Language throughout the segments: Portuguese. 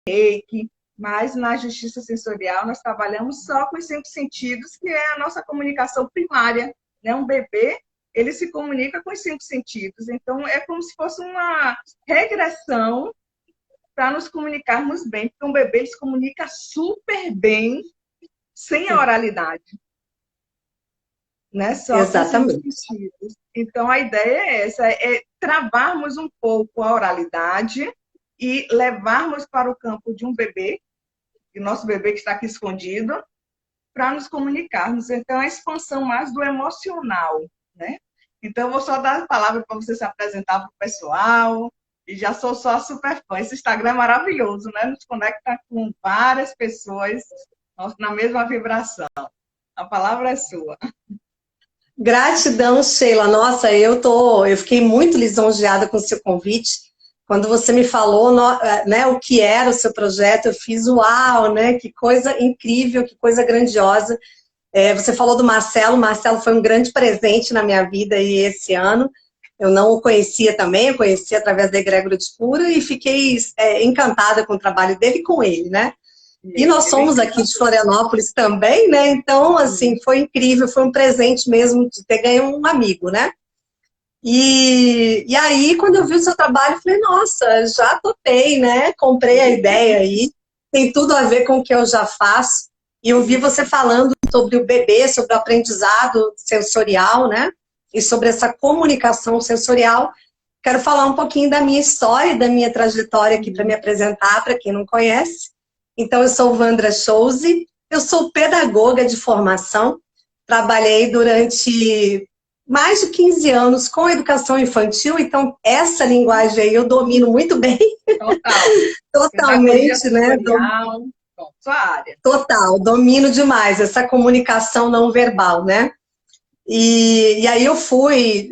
reiki, mas na justiça sensorial nós trabalhamos só com os 5 sentidos, que é a nossa comunicação primária, né? Um bebê, ele se comunica com os 5 sentidos, então é como se fosse uma regressão para nos comunicarmos bem, porque um bebê se comunica super bem sem a oralidade, né? Só com os cinco Exatamente. sentidos. Então, a ideia é essa, é travarmos um pouco a oralidade e levarmos para o campo de um bebê, o nosso bebê que está aqui escondido, para nos comunicarmos. Então, a expansão mais do emocional, né? Então, eu vou só dar a palavra para você se apresentar para o pessoal. E já sou só super fã. Esse Instagram é maravilhoso, né? Nos conecta com várias pessoas na mesma vibração. A palavra é sua. Gratidão, Sheila. Nossa, eu fiquei muito lisonjeada com o seu convite. Quando você me falou, né, o que era o seu projeto, eu fiz uau, né? Que coisa incrível, que coisa grandiosa. Você falou do Marcelo. O Marcelo foi um grande presente na minha vida e esse ano. Eu não o conhecia também, eu conheci através da Egrégora de Cura e fiquei encantada com o trabalho dele e com ele, né? E nós somos aqui de Florianópolis também, né? Então, assim, foi incrível, foi um presente mesmo de ter ganho um amigo, né? E aí, quando eu vi o seu trabalho, eu falei, nossa, já topei, né? Comprei a ideia aí, tem tudo a ver com o que eu já faço. E eu vi você falando sobre o bebê, sobre o aprendizado sensorial, né? E sobre essa comunicação sensorial. Quero falar um pouquinho da minha história, da minha trajetória aqui para me apresentar, para quem não conhece. Então, eu sou Wandra Chouzi, eu sou pedagoga de formação, trabalhei durante mais de 15 anos com educação infantil, então essa linguagem aí eu domino muito bem. Total. Pedagogia Totalmente, né? sensorial. Bom, sua área. Total, domino demais essa comunicação não verbal, né? E aí eu fui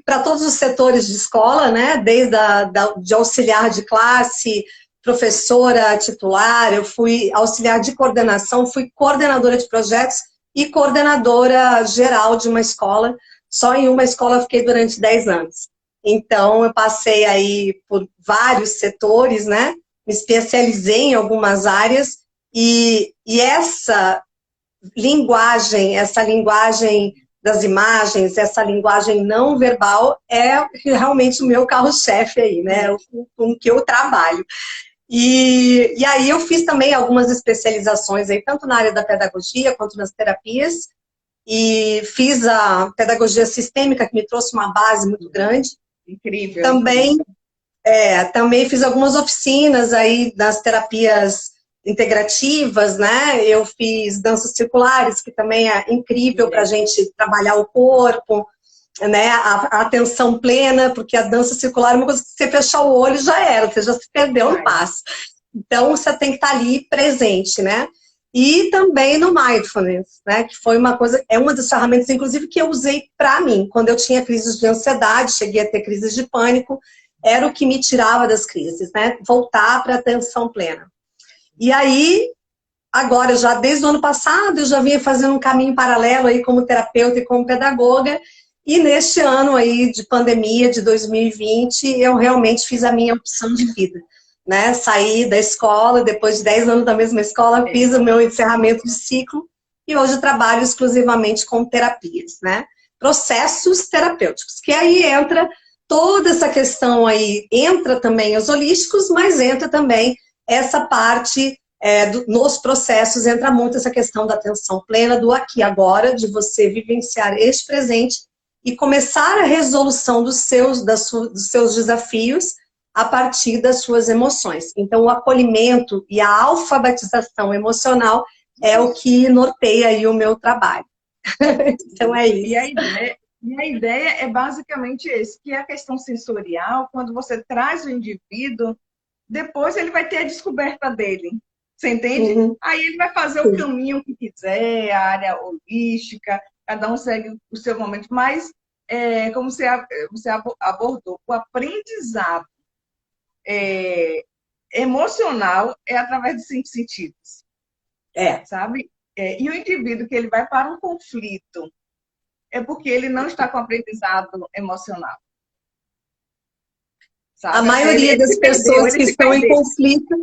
para todos os setores de escola, né? Desde de auxiliar de classe, professora titular, eu fui auxiliar de coordenação, fui coordenadora de projetos e coordenadora geral de uma escola. Só em uma escola eu fiquei durante 10 anos. Então, eu passei aí por vários setores, né? Me especializei em algumas áreas e essa linguagem das imagens, essa linguagem não verbal é realmente o meu carro-chefe aí, né? Com o que eu trabalho. E aí eu fiz também algumas especializações aí, tanto na área da pedagogia quanto nas terapias, e fiz a pedagogia sistêmica, que me trouxe uma base muito grande. Incrível. Também fiz algumas oficinas aí das terapias integrativas, né? Eu fiz danças circulares, que também é incrível para a gente trabalhar o corpo, né? A atenção plena, porque a dança circular é uma coisa que você fechar o olho já era, você já se perdeu no passo. Então, você tem que estar ali presente, né? E também no mindfulness, né? Que foi uma coisa, é uma das ferramentas, inclusive, que eu usei para mim. Quando eu tinha crises de ansiedade, cheguei a ter crises de pânico, era o que me tirava das crises, né? Voltar para a atenção plena. E aí, agora, já desde o ano passado, eu já vinha fazendo um caminho paralelo aí como terapeuta e como pedagoga, e neste ano aí de pandemia, de 2020, eu realmente fiz a minha opção de vida, né? Saí da escola, depois de 10 anos da mesma escola, fiz o meu encerramento de ciclo, e hoje trabalho exclusivamente com terapias, né? Processos terapêuticos, que aí entra toda essa questão aí, entra também os holísticos, mas entra também essa parte nos processos, entra muito essa questão da atenção plena, do aqui e agora, de você vivenciar este presente e começar a resolução dos seus desafios a partir das suas emoções. Então, o acolhimento e a alfabetização emocional é o que norteia aí o meu trabalho. Então, é isso. E a ideia é basicamente esse, que a questão sensorial, quando você traz o indivíduo, depois ele vai ter a descoberta dele. Você entende? Uhum. Aí ele vai fazer o caminho que quiser, a área holística, cada um segue o seu momento, mas como você abordou, o aprendizado emocional é através dos 5 sentidos. Sabe? E o indivíduo que ele vai para um conflito é porque ele não está com aprendizado emocional. Sabe? A maioria das pessoas que estão em conflito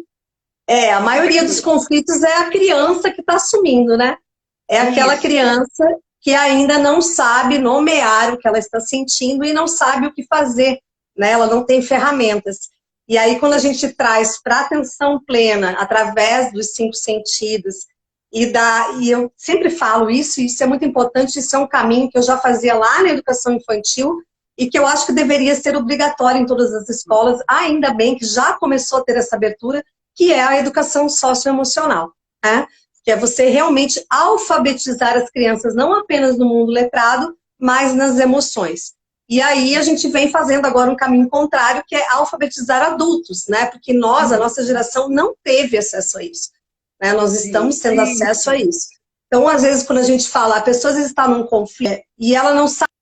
A maioria dos conflitos é a criança que está assumindo, né? É aquela criança que ainda não sabe nomear o que ela está sentindo e não sabe o que fazer, né? Ela não tem ferramentas. E aí, quando a gente traz para atenção plena, através dos 5 sentidos, e eu sempre falo isso, e isso é muito importante, isso é um caminho que eu já fazia lá na educação infantil, e que eu acho que deveria ser obrigatório em todas as escolas, ainda bem que já começou a ter essa abertura, que é a educação socioemocional, né? Que é você realmente alfabetizar as crianças, não apenas no mundo letrado, mas nas emoções. E aí a gente vem fazendo agora um caminho contrário, que é alfabetizar adultos, né? Porque nós, a nossa geração, não teve acesso a isso, né? Nós estamos tendo acesso a isso. Então, às vezes, quando a gente fala, a pessoa às vezes está num conflito e ela não sabe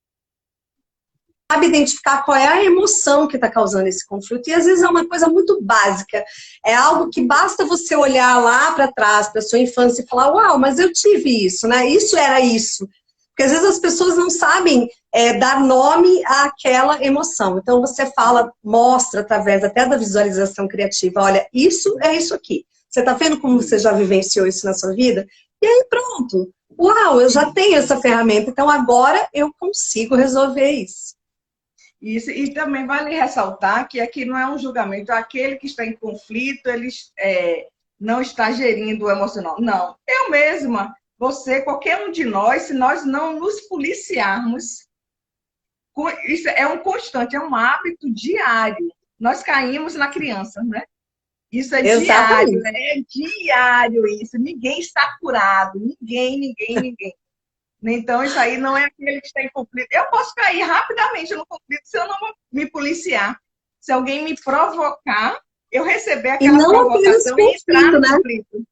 identificar qual é a emoção que está causando esse conflito. E às vezes é uma coisa muito básica. É algo que basta você olhar lá para trás, para a sua infância, e falar, uau, mas eu tive isso, né? Isso era isso. Porque às vezes as pessoas não sabem dar nome àquela emoção. Então você fala, mostra através até da visualização criativa, olha, isso é isso aqui. Você está vendo como você já vivenciou isso na sua vida? E aí pronto. Uau, eu já tenho essa ferramenta, então agora eu consigo resolver isso. Isso, e também vale ressaltar que aqui não é um julgamento, aquele que está em conflito, ele não está gerindo o emocional. Não, eu mesma, você, qualquer um de nós, se nós não nos policiarmos, isso é um constante, é um hábito diário. Nós caímos na criança, né? Isso é diário, né? É diário isso. Ninguém está curado, ninguém. Então, isso aí não é aquele que está em conflito. Eu posso cair rapidamente no conflito se eu não me policiar. Se alguém me provocar, eu receber aquela provocação e entrar no conflito.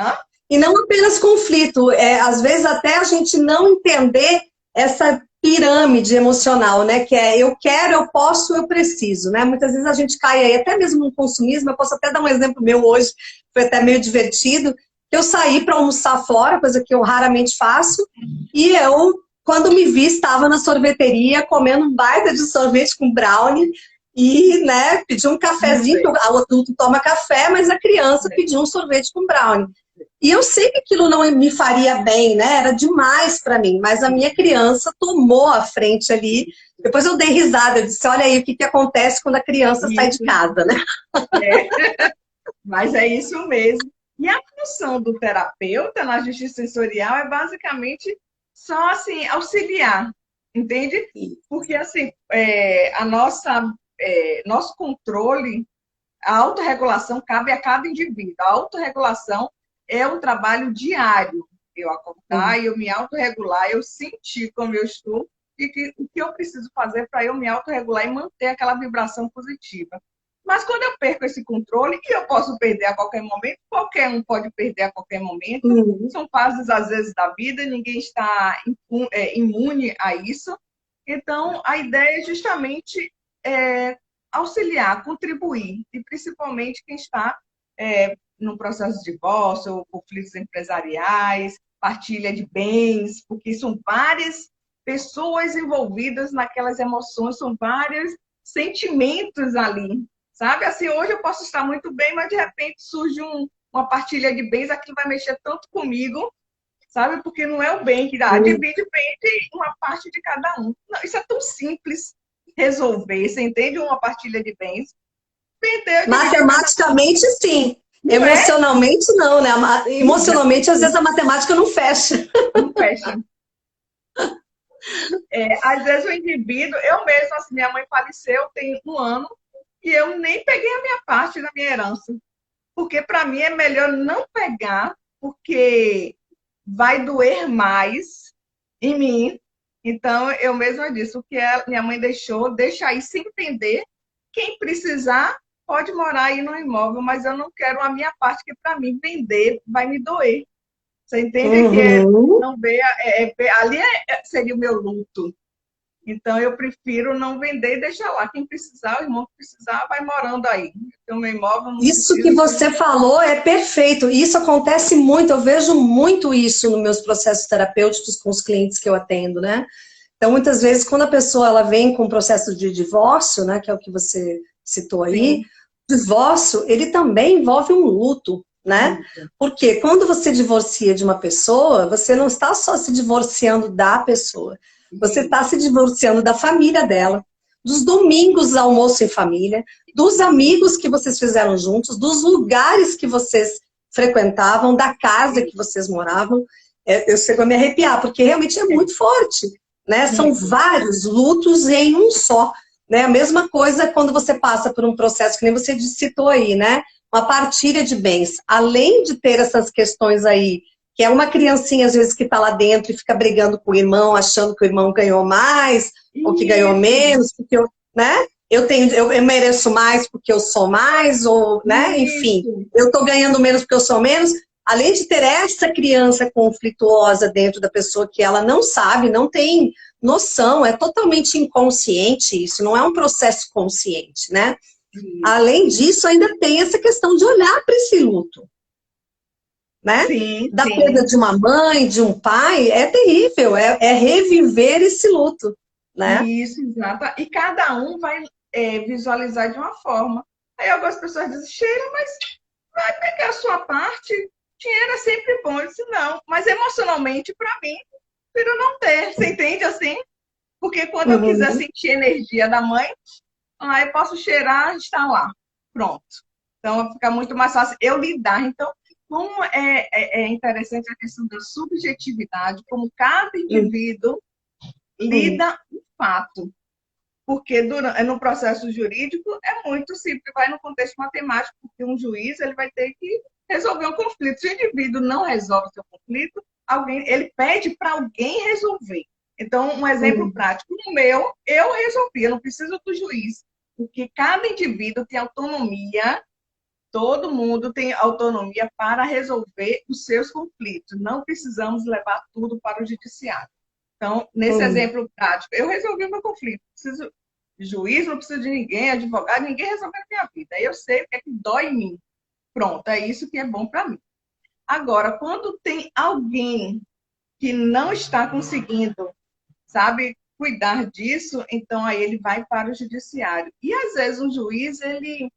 Hã? E não apenas conflito. Às vezes até a gente não entender essa pirâmide emocional, né? Que é eu quero, eu posso, eu preciso, né? Muitas vezes a gente cai aí, até mesmo no consumismo. Eu posso até dar um exemplo meu hoje, foi até meio divertido. Eu saí para almoçar fora, coisa que eu raramente faço, e eu, quando me vi, estava na sorveteria comendo um baita de sorvete com brownie e, né, pedi um cafezinho, que o adulto toma café, mas a criança pediu um sorvete com brownie. E eu sei que aquilo não me faria bem, né? Era demais para mim, mas a minha criança tomou a frente ali. Depois eu dei risada, eu disse, olha aí o que acontece quando a criança sai de casa, né? Mas é isso mesmo. E a função do terapeuta na justiça sensorial é basicamente só assim, auxiliar, entende? Porque assim, nosso controle, a autorregulação cabe a cada indivíduo. A autorregulação é um trabalho diário. Eu acordar, eu me autorregular, eu sentir como eu estou e o que eu preciso fazer para eu me autorregular e manter aquela vibração positiva. Mas quando eu perco esse controle, e eu posso perder a qualquer momento, qualquer um pode perder a qualquer momento, são fases, às vezes, da vida, ninguém está imune a isso. Então, a ideia é justamente auxiliar, contribuir, e principalmente quem está no processo de divórcio, ou conflitos empresariais, partilha de bens, porque são várias pessoas envolvidas naquelas emoções, são vários sentimentos ali. Sabe? Assim, hoje eu posso estar muito bem, mas de repente surge uma partilha de bens, aquilo vai mexer tanto comigo, sabe? Porque não é o bem que dá, divide bem de uma parte de cada um. Não, isso é tão simples resolver, você entende? Uma partilha de bens. Matematicamente, sim. Emocionalmente, não, né? Emocionalmente, às vezes, a matemática não fecha. Não fecha. Às vezes o indivíduo, eu mesma, assim, minha mãe faleceu tem 1 ano, e eu nem peguei a minha parte da minha herança. Porque para mim é melhor não pegar, porque vai doer mais em mim. Então, eu mesma disse, o que minha mãe deixou, deixa aí sem entender. Quem precisar, pode morar aí no imóvel, mas eu não quero a minha parte, que para mim vender vai me doer. Você entende que não ver, ali seria o meu luto. Então, eu prefiro não vender e deixar lá. Quem precisar, o irmão que precisar, vai morando aí. Então, meu imóvel não Isso que você falou é perfeito. Isso acontece muito. Eu vejo muito isso nos meus processos terapêuticos com os clientes que eu atendo, né? Então, muitas vezes, quando a pessoa ela vem com um processo de divórcio, né, que é o que você citou aí, divórcio, ele também envolve um luto, né? Porque quando você divorcia de uma pessoa, você não está só se divorciando da pessoa, você está se divorciando da família dela, dos domingos almoço em família, dos amigos que vocês fizeram juntos, dos lugares que vocês frequentavam, da casa que vocês moravam. Eu chego a me arrepiar, porque realmente é muito forte, né? São vários lutos em um só. Né? A mesma coisa quando você passa por um processo, que nem você citou aí, né? Uma partilha de bens. Além de ter essas questões aí, que é uma criancinha, às vezes, que está lá dentro e fica brigando com o irmão, achando que o irmão ganhou mais, ou que ganhou menos, porque eu, né? Eu mereço mais porque eu sou mais, ou, né? Enfim, eu estou ganhando menos porque eu sou menos. Além de ter essa criança conflituosa dentro da pessoa que ela não sabe, não tem noção, é totalmente inconsciente isso, não é um processo consciente, né? Além disso, ainda tem essa questão de olhar para esse luto, né? Da perda de uma mãe, de um pai, é terrível, é reviver esse luto, né? Isso, exato. E cada um vai visualizar de uma forma. Aí algumas pessoas dizem, Sheila, mas vai pegar a sua parte, dinheiro é sempre bom. Eu disse, não, mas emocionalmente, para mim, prefiro não ter, você entende assim? Porque quando eu quiser sentir a energia da mãe, aí eu posso cheirar e estar lá. Pronto. Então, fica muito mais fácil eu lidar. Então, como é interessante a questão da subjetividade, como cada indivíduo lida o fato. Porque no processo jurídico é muito simples, vai no contexto matemático, porque um juiz ele vai ter que resolver um conflito. Se o indivíduo não resolve o seu conflito, ele pede para alguém resolver. Então, um exemplo prático, no meu, eu resolvi, eu não preciso do juiz, porque cada indivíduo tem autonomia, todo mundo tem autonomia para resolver os seus conflitos. Não precisamos levar tudo para o judiciário. Então, nesse exemplo prático, eu resolvi o meu conflito. Preciso de juiz, não preciso de ninguém, advogado, ninguém resolveu a minha vida. Eu sei o que é que dói em mim. Pronto, é isso que é bom para mim. Agora, quando tem alguém que não está conseguindo, sabe, cuidar disso, então aí ele vai para o judiciário. E às vezes um juiz, ele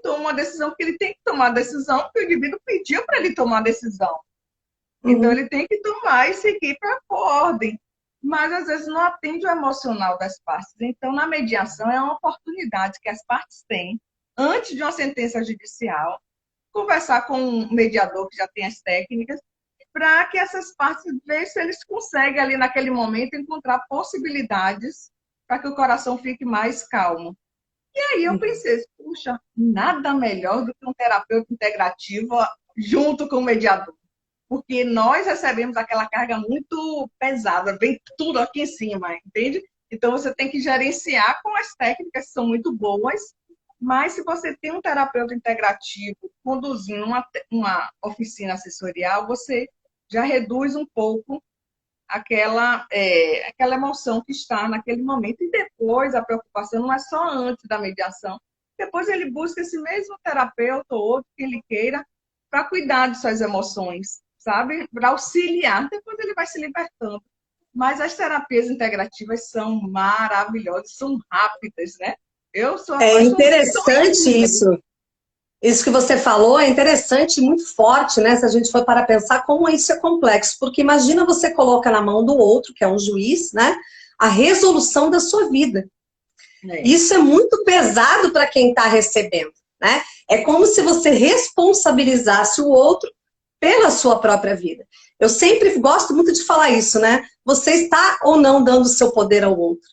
toma uma decisão porque ele tem que tomar a decisão, porque o indivíduo pediu para ele tomar a decisão. Então ele tem que tomar e seguir para a ordem. Mas às vezes não atende o emocional das partes. Então, na mediação, é uma oportunidade que as partes têm, antes de uma sentença judicial, conversar com um mediador que já tem as técnicas, para que essas partes vejam se eles conseguem ali naquele momento encontrar possibilidades para que o coração fique mais calmo. E aí eu pensei, puxa, nada melhor do que um terapeuta integrativo junto com o mediador. Porque nós recebemos aquela carga muito pesada, vem tudo aqui em cima, entende? Então você tem que gerenciar com as técnicas que são muito boas, mas se você tem um terapeuta integrativo conduzindo uma oficina assessorial, você já reduz um pouco aquela emoção que está naquele momento. E depois a preocupação não é só antes da mediação. Depois ele busca esse mesmo terapeuta ou outro que ele queira para cuidar de suas emoções, sabe? Para auxiliar. Depois ele vai se libertando. Mas as terapias integrativas são maravilhosas, são rápidas, né? Eu sou É interessante isso. Isso que você falou é interessante e muito forte, né? Se a gente for para pensar como isso é complexo. Porque imagina você coloca na mão do outro, que é um juiz, né? A resolução da sua vida. Isso é muito pesado para quem está recebendo, né? É como se você responsabilizasse o outro pela sua própria vida. Eu sempre gosto muito de falar isso, né? Você está ou não dando o seu poder ao outro.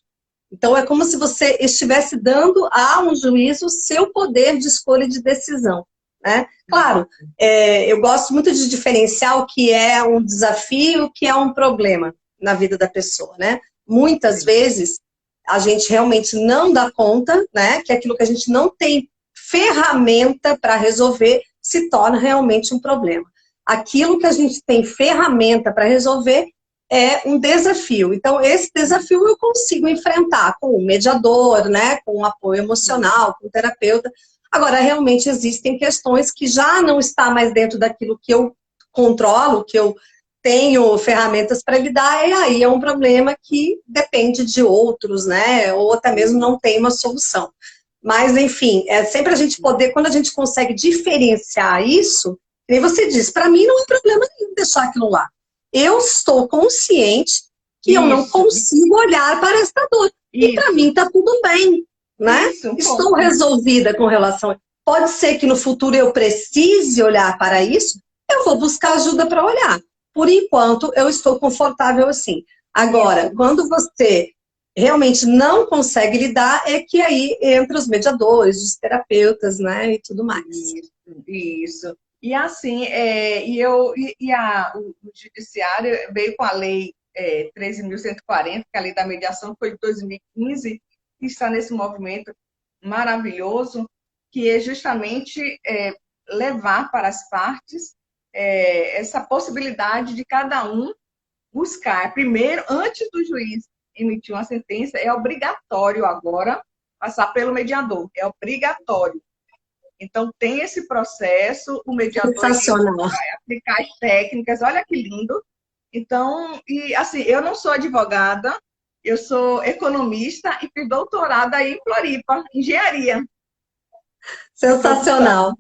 Então, é como se você estivesse dando a um juiz o seu poder de escolha e de decisão, né? Claro, eu gosto muito de diferenciar o que é um desafio e o que é um problema na vida da pessoa, né? Muitas vezes, a gente realmente não dá conta, né? Que aquilo que a gente não tem ferramenta para resolver se torna realmente um problema. Aquilo que a gente tem ferramenta para resolver é um desafio. Então, esse desafio eu consigo enfrentar com o mediador, né, com o apoio emocional, com o terapeuta. Agora, realmente existem questões que já não está mais dentro daquilo que eu controlo, que eu tenho ferramentas para lidar, e aí é um problema que depende de outros, né, ou até mesmo não tem uma solução. Mas, enfim, é sempre a gente poder, quando a gente consegue diferenciar isso, nem você disse, para mim não é problema nenhum deixar aquilo lá. Eu estou consciente que eu não Isso, consigo olhar para esta dor. E para isso, mim está tudo bem, né? isso, Estou ponto. resolvida com relação. Pode ser que no futuro eu precise olhar para isso, eu vou buscar ajuda para olhar. Por enquanto, eu estou confortável assim. Agora, Isso, quando você realmente não consegue lidar, é que aí entra os mediadores, os terapeutas, né, e tudo mais. isso. E assim, o judiciário veio com a lei 13.140, que é a lei da mediação foi de 2015, que está nesse movimento maravilhoso, que é justamente levar para as partes essa possibilidade de cada um buscar. Primeiro, antes do juiz emitir uma sentença, é obrigatório agora passar pelo mediador, é obrigatório. Então, tem esse processo, o mediador ele Sensacional. vai aplicar as técnicas, olha que lindo. Então, e assim, eu não sou advogada, eu sou economista e fiz doutorado aí em Floripa, engenharia de produção, Sensacional.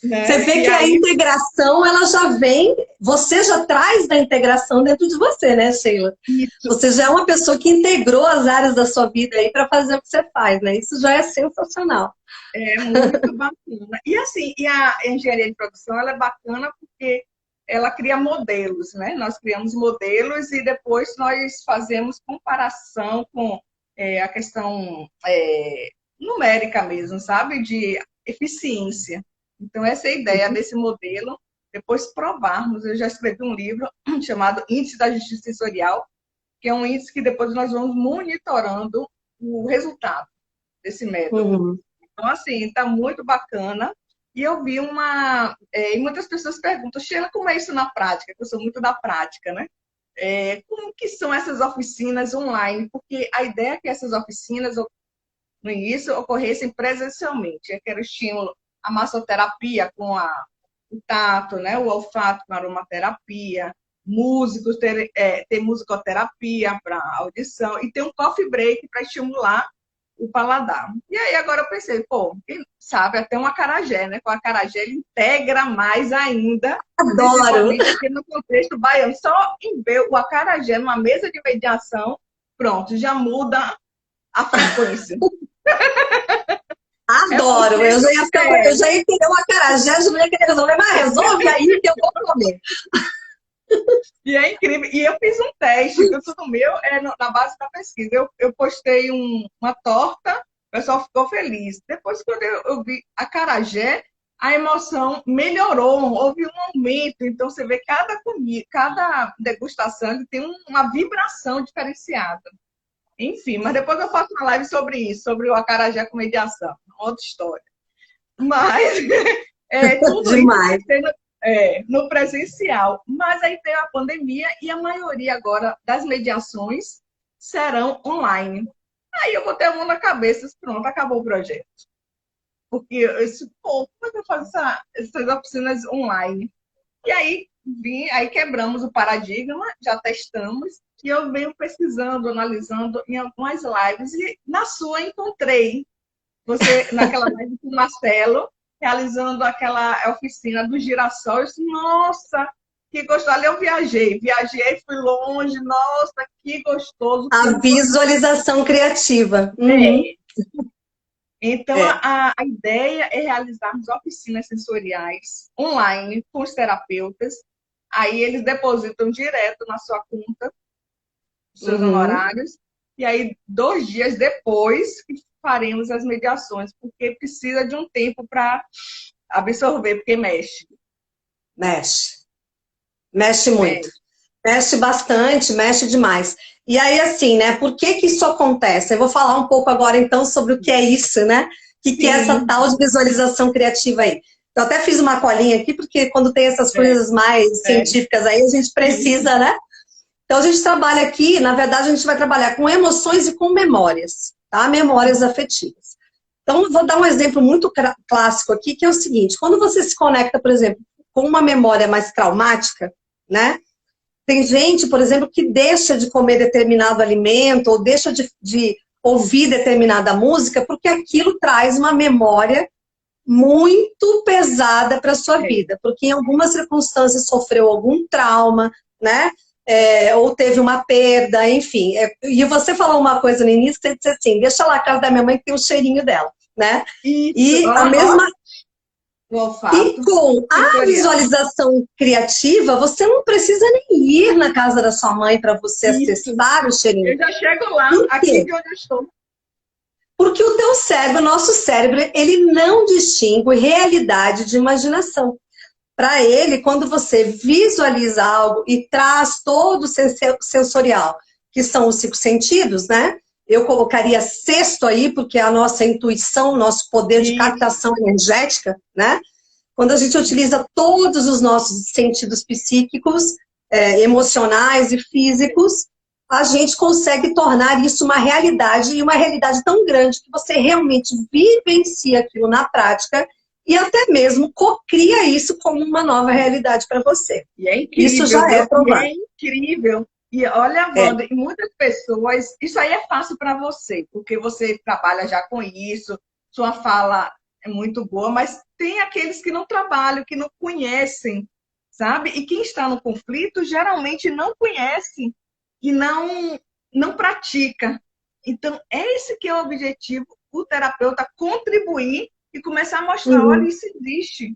Você né? vê E que a aí, integração, ela já vem, você já traz da integração dentro de você, né, Sheila? isso Você já é uma pessoa que integrou as áreas da sua vida aí para fazer o que você faz, né? Isso já é sensacional. é muito bacana. E assim, e a engenharia de produção, ela é bacana porque ela cria modelos, né? Nós criamos modelos e depois nós fazemos comparação com a questão numérica mesmo, sabe? De eficiência. Então, essa é a ideia desse modelo. Depois provarmos, eu já escrevi um livro chamado Índice da Justiça Sensorial, que é um índice que depois nós vamos monitorando o resultado desse método. Uhum. Então, assim, está muito bacana. E eu vi e muitas pessoas perguntam, Sheila, como é isso na prática? Eu sou muito da prática, né? Como que são essas oficinas online? Porque a ideia é que essas oficinas, no início, ocorressem presencialmente. Eu quero estímulo à massoterapia com o tato, né? O olfato com a aromaterapia, músicos ter musicoterapia para audição e ter um coffee break para estimular o paladar. E aí agora eu pensei, pô, quem sabe até um acarajé, né? Com o acarajé ele integra mais ainda, Adoro! principalmente aqui no contexto baiano. Só em ver o acarajé numa mesa de mediação, pronto, já muda a frequência. É Adoro! porque Eu já ia querer uma acarajé, já ia querer resolver, mas resolve aí que eu vou comer. e é incrível. E eu fiz um teste, que tudo meu na base da pesquisa. Eu postei uma torta, o pessoal ficou feliz. Depois, quando eu vi acarajé, a emoção melhorou, houve um aumento. Então, você vê cada comida, cada degustação tem uma vibração diferenciada. Enfim, mas depois eu faço uma live sobre isso, sobre o acarajé com mediação. Outra história. Mas tudo isso vai Demais. ser no presencial. Mas aí veio a pandemia e a maioria agora das mediações serão online. Aí eu botei a mão na cabeça, pronto, acabou o projeto. Porque eu disse, pô, como é que eu faço essas oficinas online? E aí quebramos o paradigma, já testamos, e eu venho pesquisando, analisando em algumas lives, e na sua encontrei você, naquela live com o Marcelo, realizando aquela oficina do girassol. Eu disse, nossa, que gostoso. Ali eu viajei, fui longe, nossa, que gostoso. A visualização criativa. Uhum. É. Então, É. a ideia é realizarmos oficinas sensoriais online com os terapeutas. Aí eles depositam direto na sua conta os seus Uhum. honorários. E aí, 2 dias depois, faremos as mediações, porque precisa de um tempo para absorver, porque mexe. Mexe. Mexe muito. Mexe. Mexe bastante, mexe demais. E aí, assim, né? Por que que isso acontece? Eu vou falar um pouco agora, então, sobre o que é isso, né? O que é essa Sim, tal de visualização criativa aí? Eu até fiz uma colinha aqui, porque quando tem essas é, coisas mais é. científicas aí, a gente Isso. precisa, né? Então, a gente trabalha aqui, na verdade, a gente vai trabalhar com emoções e com memórias, tá? Memórias afetivas. Então, eu vou dar um exemplo muito clássico aqui, que é o seguinte: quando você se conecta, por exemplo, com uma memória mais traumática, né? Tem gente, por exemplo, que deixa de comer determinado alimento, ou deixa de ouvir determinada música, porque aquilo traz uma memória muito pesada para a sua vida, porque em algumas circunstâncias sofreu algum trauma, né? Ou teve uma perda, enfim. E você falou uma coisa no início, você disse assim, deixa lá a casa da minha mãe que tem o cheirinho dela, né? Isso. E a mesma... O olfato. E com a visualização criativa, você não precisa nem ir na casa da sua mãe para você acessar o cheirinho. Eu já chego lá, aqui de onde eu estou. Porque o teu cérebro, o nosso cérebro, ele não distingue realidade de imaginação. Para ele, quando você visualiza algo e traz todo o sensorial, que são os 5 sentidos, né? Eu colocaria sexto aí, porque é a nossa intuição, nosso poder de captação energética, né? Quando a gente utiliza todos os nossos sentidos psíquicos, emocionais e físicos, a gente consegue tornar isso uma realidade, e uma realidade tão grande que você realmente vivencia aquilo na prática e até mesmo cocria isso como uma nova realidade para você. E é incrível. Isso já é provado. É incrível. E olha, Wanda, e muitas pessoas, isso aí é fácil para você, porque você trabalha já com isso, sua fala é muito boa, mas tem aqueles que não trabalham, que não conhecem, sabe? E quem está no conflito geralmente não conhece e não pratica. Então, esse que é o objetivo, o terapeuta contribuir e começar a mostrar, olha, isso existe.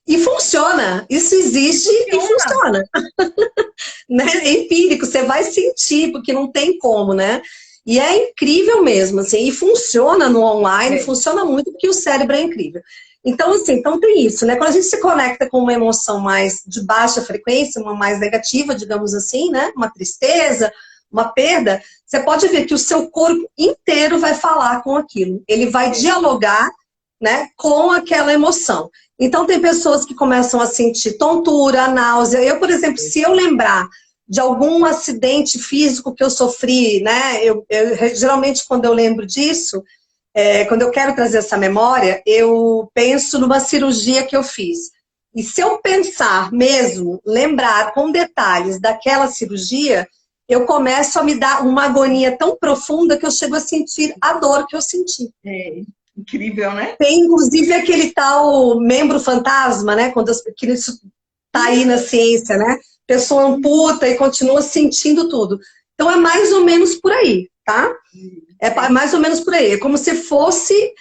E funciona, isso existe e funciona. Né? É empírico, você vai sentir, porque não tem como, né? E é incrível mesmo, assim, e funciona no online, funciona muito, porque o cérebro é incrível. Então, assim, então tem isso, né? Quando a gente se conecta com uma emoção mais de baixa frequência, uma mais negativa, digamos assim, né? Uma tristeza, uma perda, você pode ver que o seu corpo inteiro vai falar com aquilo. Ele vai dialogar, né, com aquela emoção. Então, tem pessoas que começam a sentir tontura, náusea. Eu, por exemplo, se eu lembrar de algum acidente físico que eu sofri, né, geralmente, quando eu lembro disso, quando eu quero trazer essa memória, eu penso numa cirurgia que eu fiz. E se eu pensar mesmo, lembrar com detalhes daquela cirurgia, eu começo a me dar uma agonia tão profunda que eu chego a sentir a dor que eu senti. Incrível, né? Tem, inclusive, aquele tal membro fantasma, né? Que isso tá aí na ciência, né? Pessoa amputa e continua sentindo tudo. Então, é mais ou menos por aí, tá? É mais ou menos por aí. É como se fosse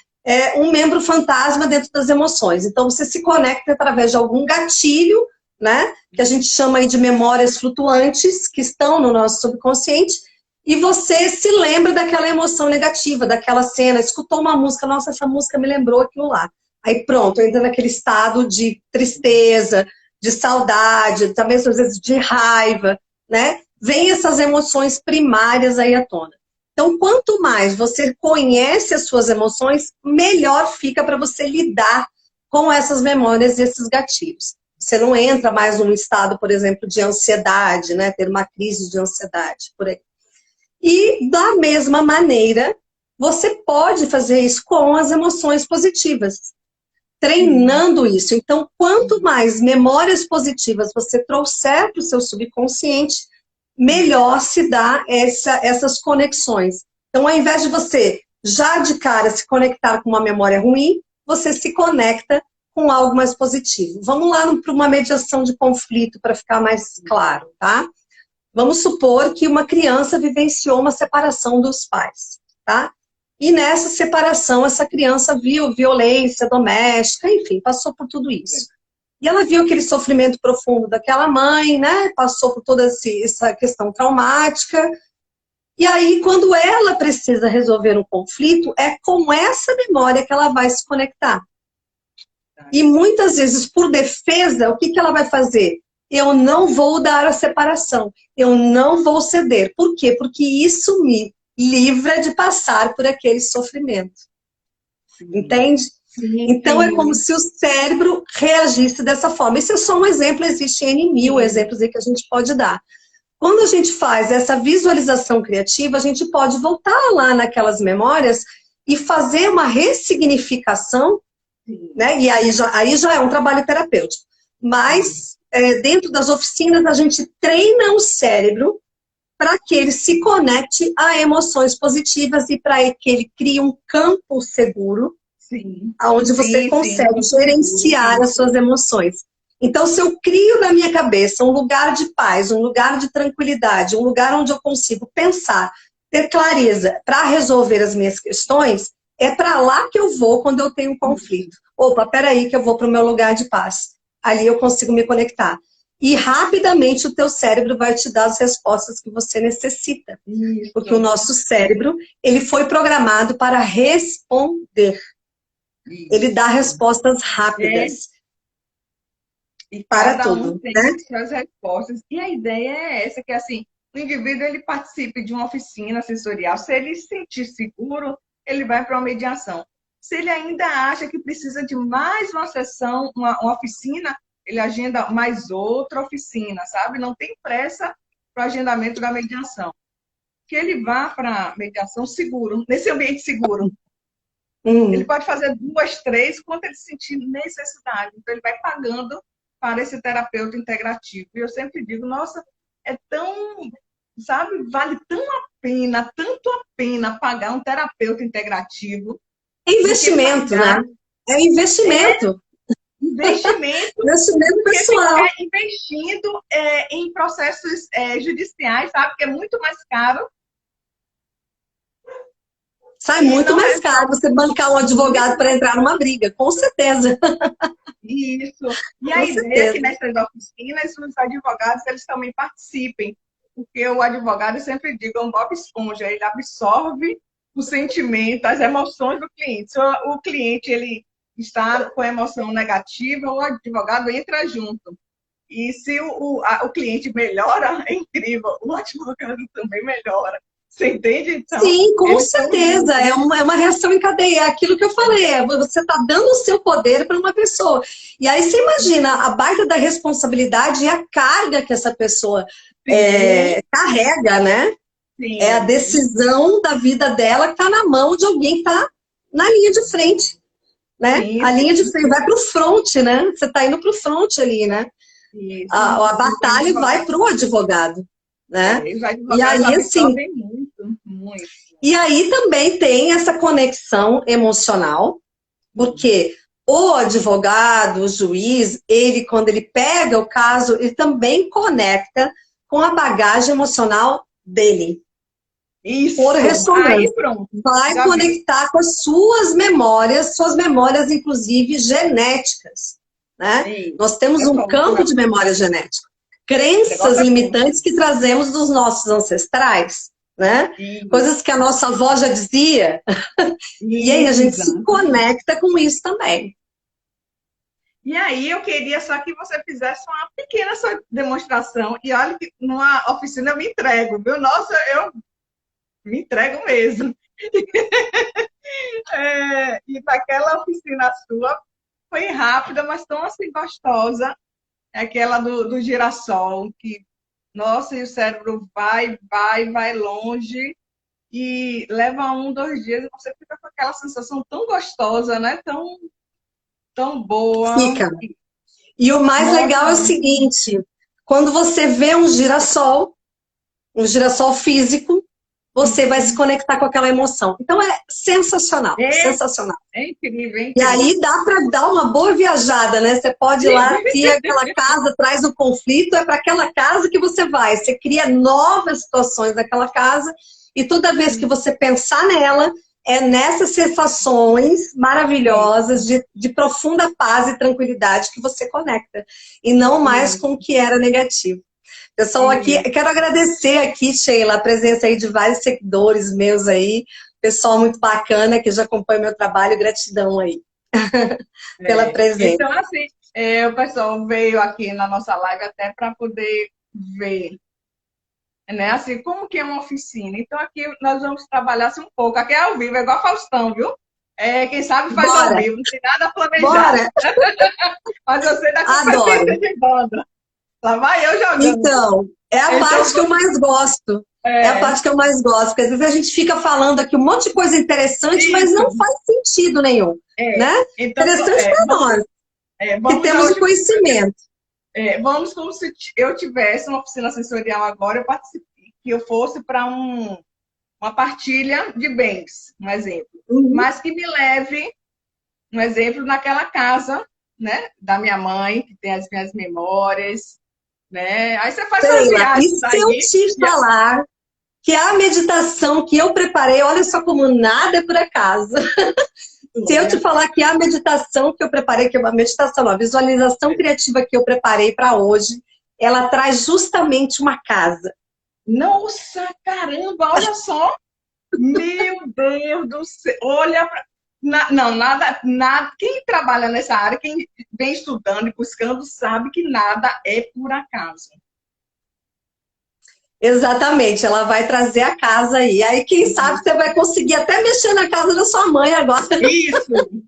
um membro fantasma dentro das emoções. Então, você se conecta através de algum gatilho, né? Que a gente chama aí de memórias flutuantes, que estão no nosso subconsciente, e você se lembra daquela emoção negativa, daquela cena, escutou uma música, nossa, essa música me lembrou aquilo lá. Aí pronto, entra naquele estado de tristeza, de saudade, também às vezes de raiva, né? Vem essas emoções primárias aí à tona. Então, quanto mais você conhece as suas emoções, melhor fica para você lidar com essas memórias e esses gatilhos. Você não entra mais num estado, por exemplo, de ansiedade, né? Ter uma crise de ansiedade, por aí. E, da mesma maneira, você pode fazer isso com as emoções positivas, treinando isso. Então, quanto mais memórias positivas você trouxer para o seu subconsciente, melhor se dá essas conexões. Então, ao invés de você, já de cara, se conectar com uma memória ruim, você se conecta com algo mais positivo. Vamos lá para uma mediação de conflito, para ficar mais claro, tá? Vamos supor que uma criança vivenciou uma separação dos pais, tá? E nessa separação, essa criança viu violência doméstica, enfim, passou por tudo isso. E ela viu aquele sofrimento profundo daquela mãe, né? Passou por toda essa questão traumática. E aí, quando ela precisa resolver um conflito, é com essa memória que ela vai se conectar. E muitas vezes, por defesa, o que ela vai fazer? Eu não vou dar a separação, eu não vou ceder. Por quê? Porque isso me livra de passar por aquele sofrimento. Entende? Sim. Então é como se o cérebro reagisse dessa forma. Isso é só um exemplo, existem N mil exemplos aí que a gente pode dar. Quando a gente faz essa visualização criativa, a gente pode voltar lá naquelas memórias e fazer uma ressignificação, né? E aí já é um trabalho terapêutico. Mas dentro das oficinas, a gente treina o cérebro para que ele se conecte a emoções positivas e para que ele crie um campo seguro, Sim, onde você consegue gerenciar as suas emoções. Então, se eu crio na minha cabeça um lugar de paz, um lugar de tranquilidade, um lugar onde eu consigo pensar, ter clareza para resolver as minhas questões, é para lá que eu vou quando eu tenho um conflito. Opa, peraí que eu vou para o meu lugar de paz. Ali eu consigo me conectar. E rapidamente o teu cérebro vai te dar as respostas que você necessita. Isso. Porque o nosso cérebro, ele foi programado para responder. Isso. Ele dá respostas rápidas. E para cada tudo, um tem né? suas respostas. E a ideia é essa, que assim, o indivíduo ele participe de uma oficina sensorial. Se ele se sentir seguro, ele vai para uma mediação. Se ele ainda acha que precisa de mais uma sessão, uma oficina, ele agenda mais outra oficina, sabe? Não tem pressa para o agendamento da mediação. Que ele vá para a mediação seguro, nesse ambiente seguro. Ele pode fazer 2, 3, quando ele sentir necessidade. Então, ele vai pagando para esse terapeuta integrativo. E eu sempre digo, nossa, é tão, sabe, vale tanto a pena pagar um terapeuta integrativo. É investimento, né? É investimento. Investimento. Investimento pessoal. Ficar investindo em processos judiciais, sabe? Que é muito mais caro. Sai muito mais caro você bancar um advogado para entrar numa briga, com certeza. Isso. E a ideia é que nessas oficinas, os advogados, eles também participem. Porque o advogado, eu sempre digo, é um Bob Esponja, ele absorve o sentimento, as emoções do cliente. Se o cliente ele está com emoção negativa, o advogado entra junto. E se o cliente melhora, é incrível, o advogado também melhora. Você entende? Então, sim, com certeza. É uma reação em cadeia. É aquilo que eu falei. Você está dando o seu poder para uma pessoa. E aí você imagina a baita da responsabilidade e a carga que essa pessoa carrega, né? Sim. É a decisão da vida dela que está na mão de alguém que está na linha de frente. Né? Sim, a linha de frente vai para o front, né? Você está indo para o front ali, né? Isso, a batalha vai para o advogado. Né? E aí, assim, muito. E aí também tem essa conexão emocional, porque o advogado, o juiz, ele, quando ele pega o caso, ele também conecta com a bagagem emocional dele. Isso. Por ressonância. Aí, pronto. Vai conectar com as suas memórias inclusive genéticas. Né? Nós temos um campo de memória genética. Crenças limitantes que trazemos dos nossos ancestrais, né? Coisas que a nossa avó já dizia. E aí a gente se conecta com isso também. E aí eu queria só que você fizesse uma pequena demonstração. E olha que numa oficina eu me entrego, viu? Nossa, eu me entrego mesmo. E naquela oficina sua foi rápida, mas tão assim gostosa. É aquela do girassol, que, nossa, e o cérebro vai longe e leva 1, 2 dias e você fica com aquela sensação tão gostosa, né? Tão boa. Fica. E o mais legal é o seguinte, quando você vê um girassol físico, você vai se conectar com aquela emoção. Então é sensacional, sensacional. É incrível. E aí dá para dar uma boa viajada, né? Você pode ir lá, se aquela casa traz o conflito, é para aquela casa que você vai. Você cria novas situações naquela casa e toda vez que você pensar nela, é nessas sensações maravilhosas de profunda paz e tranquilidade que você conecta. E não mais com o que era negativo. Pessoal, aqui, quero agradecer aqui, Sheila, a presença aí de vários seguidores meus aí, pessoal muito bacana que já acompanha o meu trabalho, gratidão aí pela presença. Então, assim, o pessoal veio aqui na nossa live até para poder ver, né, assim, como que é uma oficina. Então, aqui nós vamos trabalhar assim, um pouco, aqui é ao vivo, é igual Faustão, viu? Quem sabe faz ao vivo, não tem nada planejado. Mas eu sei da competência de banda. Lá vai eu jogando. Então, é a parte que eu mais gosto. É a parte que eu mais gosto. Porque às vezes a gente fica falando aqui um monte de coisa interessante, mas não faz sentido nenhum. Né? Então, interessante para nós. Que temos o conhecimento. Vamos como se eu tivesse uma oficina sensorial agora, eu participei. que eu fosse para uma partilha de bens, um exemplo, Uhum. mas que me leve, um exemplo, naquela casa, né, da minha mãe, que tem as minhas memórias, né? Aí você faz suas Sheila, e viagens se eu aí, te falar que a meditação que eu preparei, olha só como nada é por acaso. Se eu te falar que a meditação que eu preparei, que é uma meditação, uma visualização criativa que eu preparei para hoje, ela traz justamente uma casa. nossa, caramba, olha só, meu Deus do céu, olha não, nada. Quem trabalha nessa área, quem vem estudando e buscando, sabe que nada é por acaso. Exatamente, ela vai trazer a casa aí. Aí, quem sabe, você vai conseguir até mexer na casa da sua mãe agora. Isso!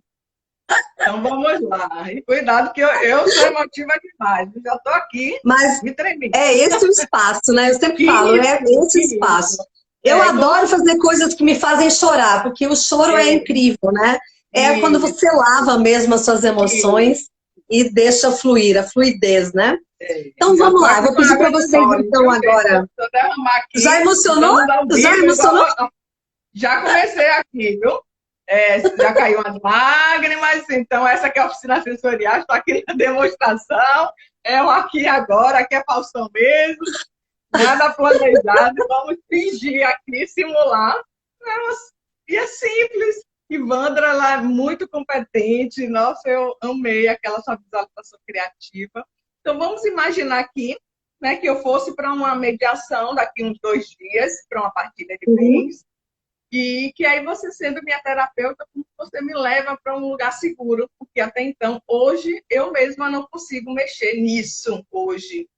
Então vamos lá. E cuidado que eu sou emotiva demais. Eu já estou aqui Mas me tremendo. é esse o espaço, né? Eu sempre falo, é Isso, esse isso. espaço. Eu Como adoro fazer coisas que me fazem chorar, porque o choro é é, incrível, né? É quando você isso, lava mesmo as suas isso. emoções e deixa fluir, a fluidez, né? Então Já vamos estou lá, eu aqui vou com pedir água para nos vocês olhos, então viu, gente? agora. Se eu derramar Já aqui, emocionou? estamos ao Já vivo, emocionou? já comecei aqui, viu? Já caiu as lágrimas, então essa aqui é a oficina sensorial, estou aqui na demonstração, é um aqui e agora, aqui é Faustão mesmo, nada planejado, vamos fingir aqui, simular. E é simples. E Vandra, ela é muito competente. Nossa, eu amei aquela sua visualização criativa. Então, vamos imaginar aqui, né, que eu fosse para uma mediação daqui uns 2 dias, para uma partilha de Uhum. bens, e que aí você, sendo minha terapeuta, você me leva para um lugar seguro, porque até então, hoje, eu mesma não consigo mexer nisso hoje,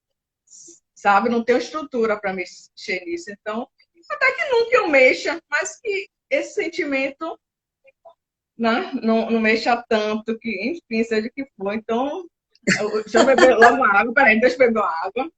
sabe? Não tenho estrutura para mexer nisso. Então, até que nunca eu mexa, mas que esse sentimento, né, não mexa tanto, que, enfim, seja o que for. Então, deixa eu beber logo uma água. Peraí, deixa eu beber uma água.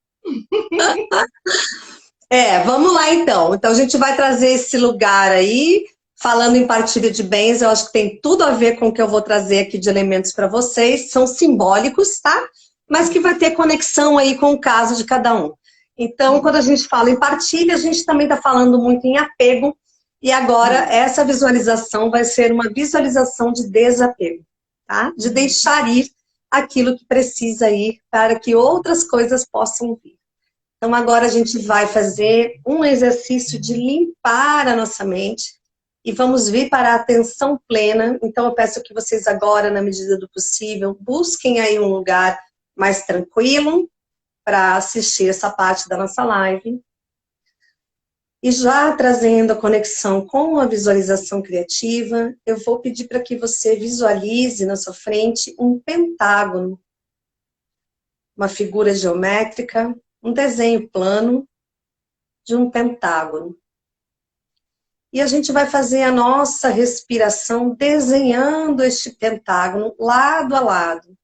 Vamos lá então. Então a gente vai trazer esse lugar aí, falando em partilha de bens, eu acho que tem tudo a ver com o que eu vou trazer aqui de elementos para vocês, são simbólicos, tá? Mas que vai ter conexão aí com o caso de cada um. Então, quando a gente fala em partilha, a gente também está falando muito em apego, e agora essa visualização vai ser uma visualização de desapego, tá? De deixar ir aquilo que precisa ir para que outras coisas possam vir. Então, agora a gente vai fazer um exercício de limpar a nossa mente e vamos vir para a atenção plena. Então, eu peço que vocês agora, na medida do possível, busquem aí um lugar mais tranquilo para assistir essa parte da nossa live. E já trazendo a conexão com a visualização criativa, eu vou pedir para que você visualize na sua frente um pentágono, uma figura geométrica, um desenho plano de um pentágono. E a gente vai fazer a nossa respiração desenhando este pentágono lado a lado.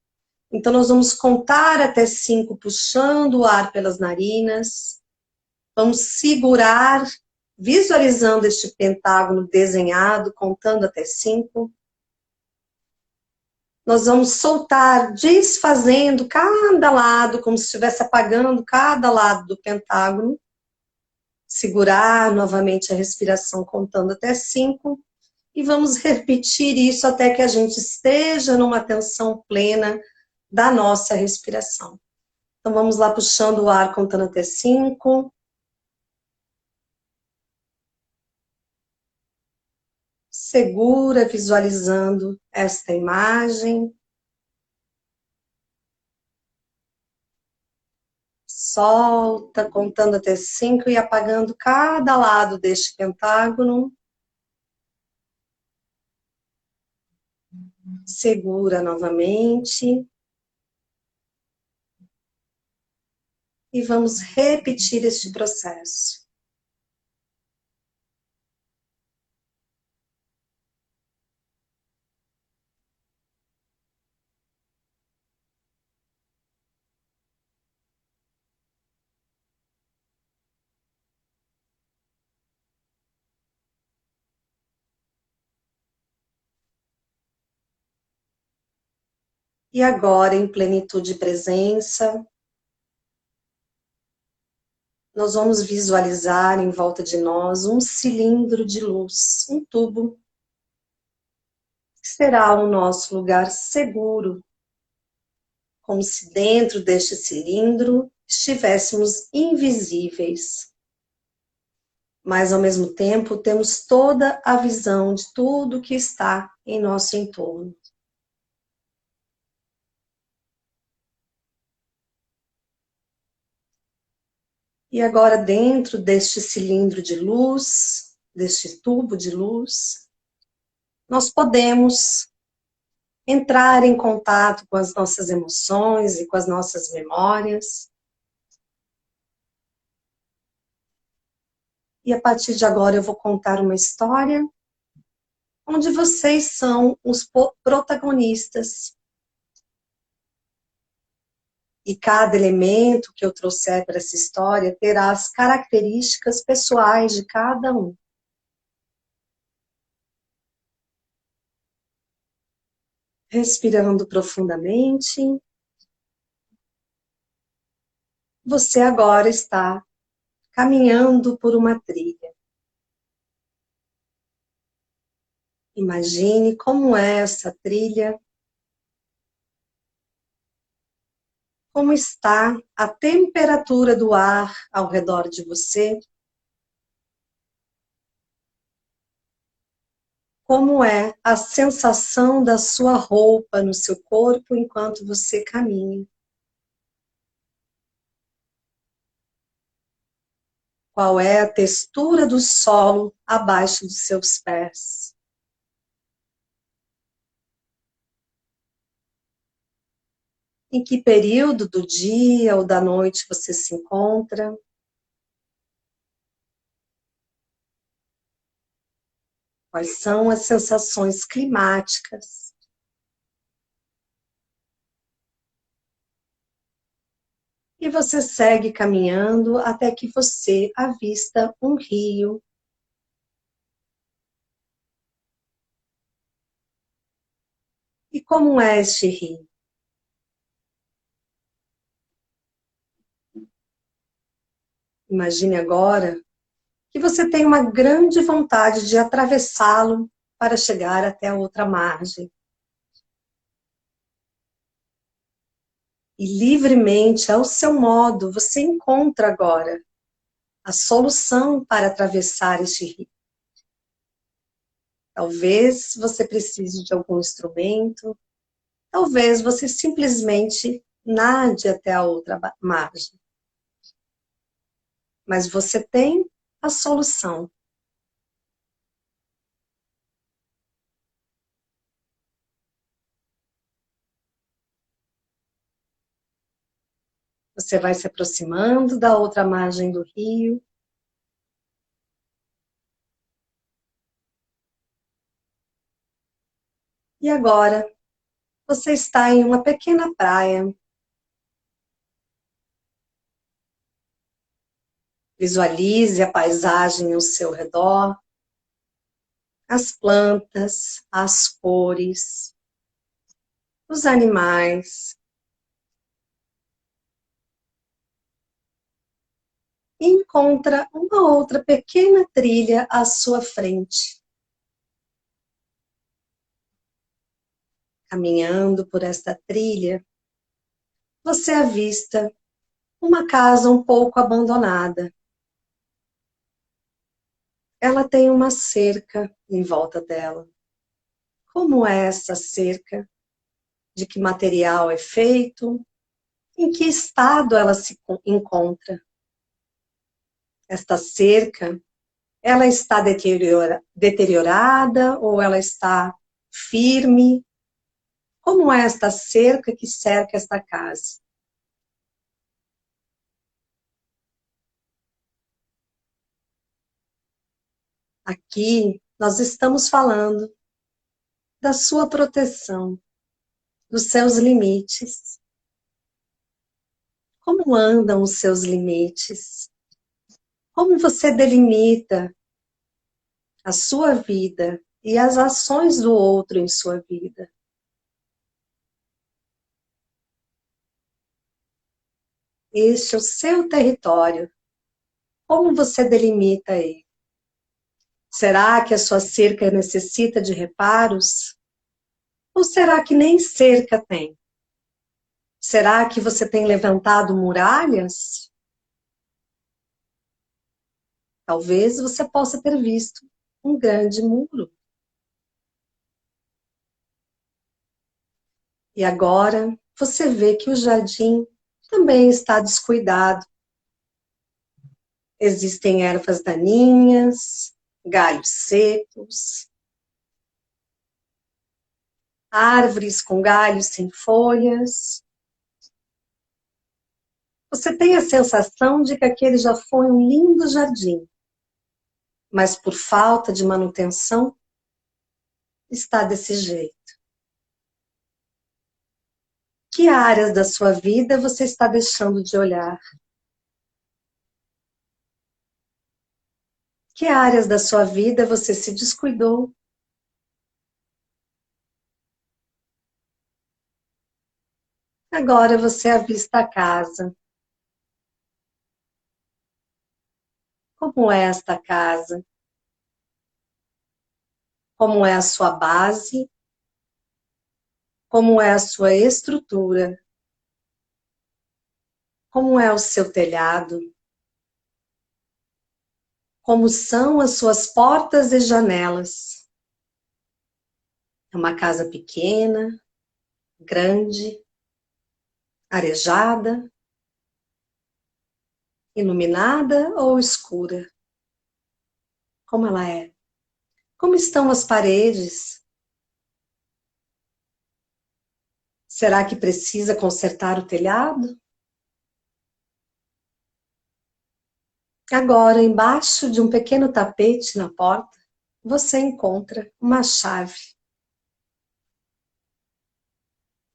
Então, nós vamos contar até 5, puxando o ar pelas narinas. Vamos segurar, visualizando este pentágono desenhado, contando até 5. Nós vamos soltar, desfazendo cada lado, como se estivesse apagando cada lado do pentágono. Segurar novamente a respiração, contando até 5. E vamos repetir isso até que a gente esteja numa atenção plena da nossa respiração. Então, vamos lá puxando o ar, contando até 5. Segura, visualizando esta imagem. Solta, contando até 5 e apagando cada lado deste pentágono. Segura novamente. E vamos repetir este processo. E agora, em plenitude de presença, nós vamos visualizar em volta de nós um cilindro de luz, um tubo, que será o nosso lugar seguro, como se dentro deste cilindro estivéssemos invisíveis. Mas, ao mesmo tempo, temos toda a visão de tudo que está em nosso entorno. E agora, dentro deste cilindro de luz, deste tubo de luz, nós podemos entrar em contato com as nossas emoções e com as nossas memórias. E a partir de agora eu vou contar uma história onde vocês são os protagonistas. E cada elemento que eu trouxer para essa história terá as características pessoais de cada um. Respirando profundamente, você agora está caminhando por uma trilha. Imagine como é essa trilha, como está a temperatura do ar ao redor de você, como é a sensação da sua roupa no seu corpo enquanto você caminha. Qual é a textura do solo abaixo dos seus pés? Em que período do dia ou da noite você se encontra? Quais são as sensações climáticas? E você segue caminhando até que você avista um rio. E como é este rio? Imagine agora que você tem uma grande vontade de atravessá-lo para chegar até a outra margem. E livremente, ao seu modo, você encontra agora a solução para atravessar este rio. Talvez você precise de algum instrumento, talvez você simplesmente nade até a outra margem. Mas você tem a solução. Você vai se aproximando da outra margem do rio. E agora, você está em uma pequena praia. Visualize a paisagem ao seu redor, as plantas, as cores, os animais. E encontra uma outra pequena trilha à sua frente. Caminhando por esta trilha, você avista uma casa um pouco abandonada. Ela tem uma cerca em volta dela. Como é essa cerca? De que material é feito? Em que estado ela se encontra? Esta cerca, ela está deteriorada ou ela está firme? Como é esta cerca que cerca esta casa? Aqui nós estamos falando da sua proteção, dos seus limites. Como andam os seus limites? Como você delimita a sua vida e as ações do outro em sua vida? Este é o seu território. Como você delimita ele? Será que a sua cerca necessita de reparos? Ou será que nem cerca tem? Será que você tem levantado muralhas? Talvez você possa ter visto um grande muro. E agora você vê que o jardim também está descuidado. Existem ervas daninhas, galhos secos, árvores com galhos sem folhas. Você tem a sensação de que aquele já foi um lindo jardim, mas por falta de manutenção, está desse jeito. Que áreas da sua vida você está deixando de olhar? Que áreas da sua vida você se descuidou? Agora você avista a casa. Como é esta casa? Como é a sua base? Como é a sua estrutura? Como é o seu telhado? Como são as suas portas e janelas? É uma casa pequena, grande, arejada, iluminada ou escura? Como ela é? Como estão as paredes? Será que precisa consertar o telhado? Agora, embaixo de um pequeno tapete na porta, você encontra uma chave.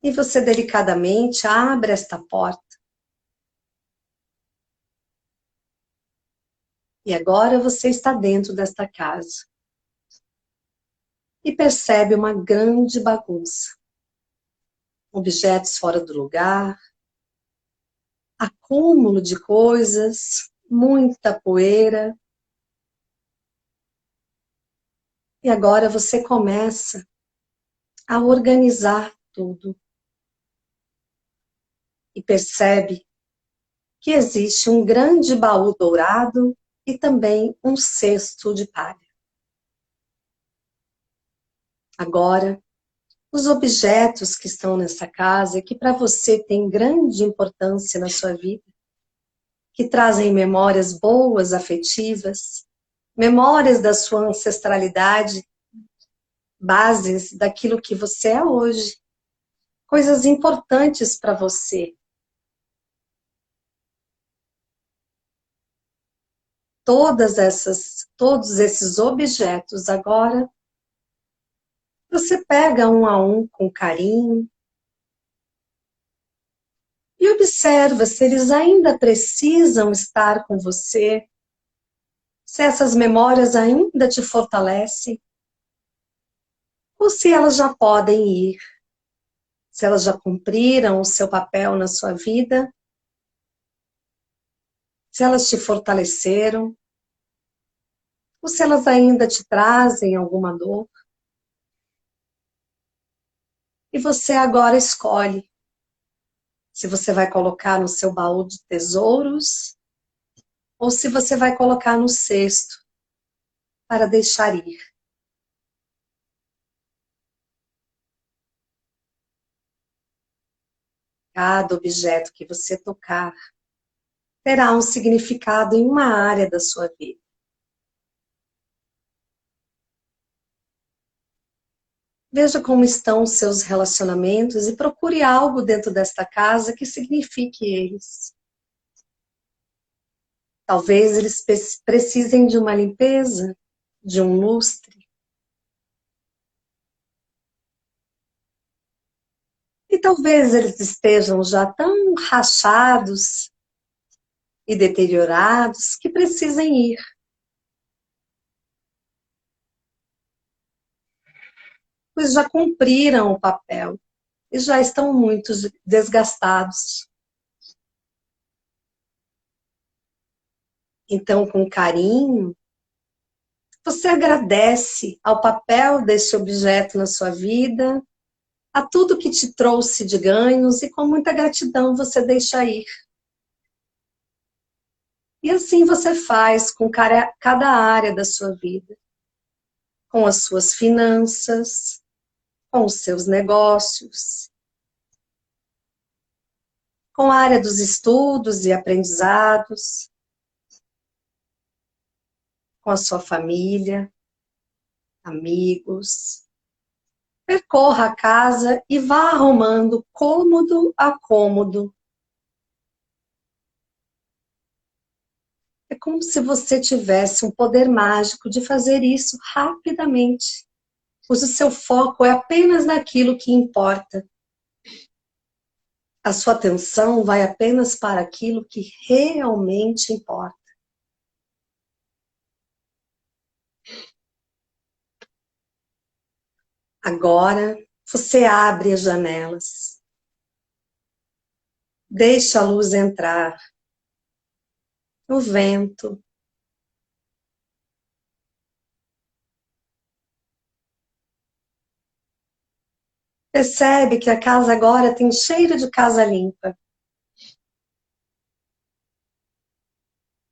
E você delicadamente abre esta porta. E agora você está dentro desta casa. E percebe uma grande bagunça. Objetos fora do lugar, acúmulo de coisas, muita poeira. E agora você começa a organizar tudo. E percebe que existe um grande baú dourado e também um cesto de palha. Agora, os objetos que estão nessa casa, que para você tem grande importância na sua vida, que trazem memórias boas, afetivas, memórias da sua ancestralidade, bases daquilo que você é hoje, coisas importantes para você. Todos esses objetos agora, você pega um a um com carinho e observa se eles ainda precisam estar com você, se essas memórias ainda te fortalecem, ou se elas já podem ir, se elas já cumpriram o seu papel na sua vida, se elas te fortaleceram, ou se elas ainda te trazem alguma dor. E você agora escolhe se você vai colocar no seu baú de tesouros ou se você vai colocar no cesto para deixar ir. Cada objeto que você tocar terá um significado em uma área da sua vida. Veja como estão os seus relacionamentos e procure algo dentro desta casa que signifique eles. Talvez eles precisem de uma limpeza, de um lustre. E talvez eles estejam já tão rachados e deteriorados que precisem ir. Pois já cumpriram o papel e já estão muito desgastados. Então, com carinho, você agradece ao papel desse objeto na sua vida, a tudo que te trouxe de ganhos e com muita gratidão você deixa ir. E assim você faz com cada área da sua vida, com as suas finanças, com os seus negócios, com a área dos estudos e aprendizados, com a sua família, amigos. Percorra a casa e vá arrumando cômodo a cômodo. É como se você tivesse um poder mágico de fazer isso rapidamente, pois o seu foco é apenas naquilo que importa. A sua atenção vai apenas para aquilo que realmente importa. Agora, você abre as janelas. Deixa a luz entrar. O vento. Percebe que a casa agora tem cheiro de casa limpa.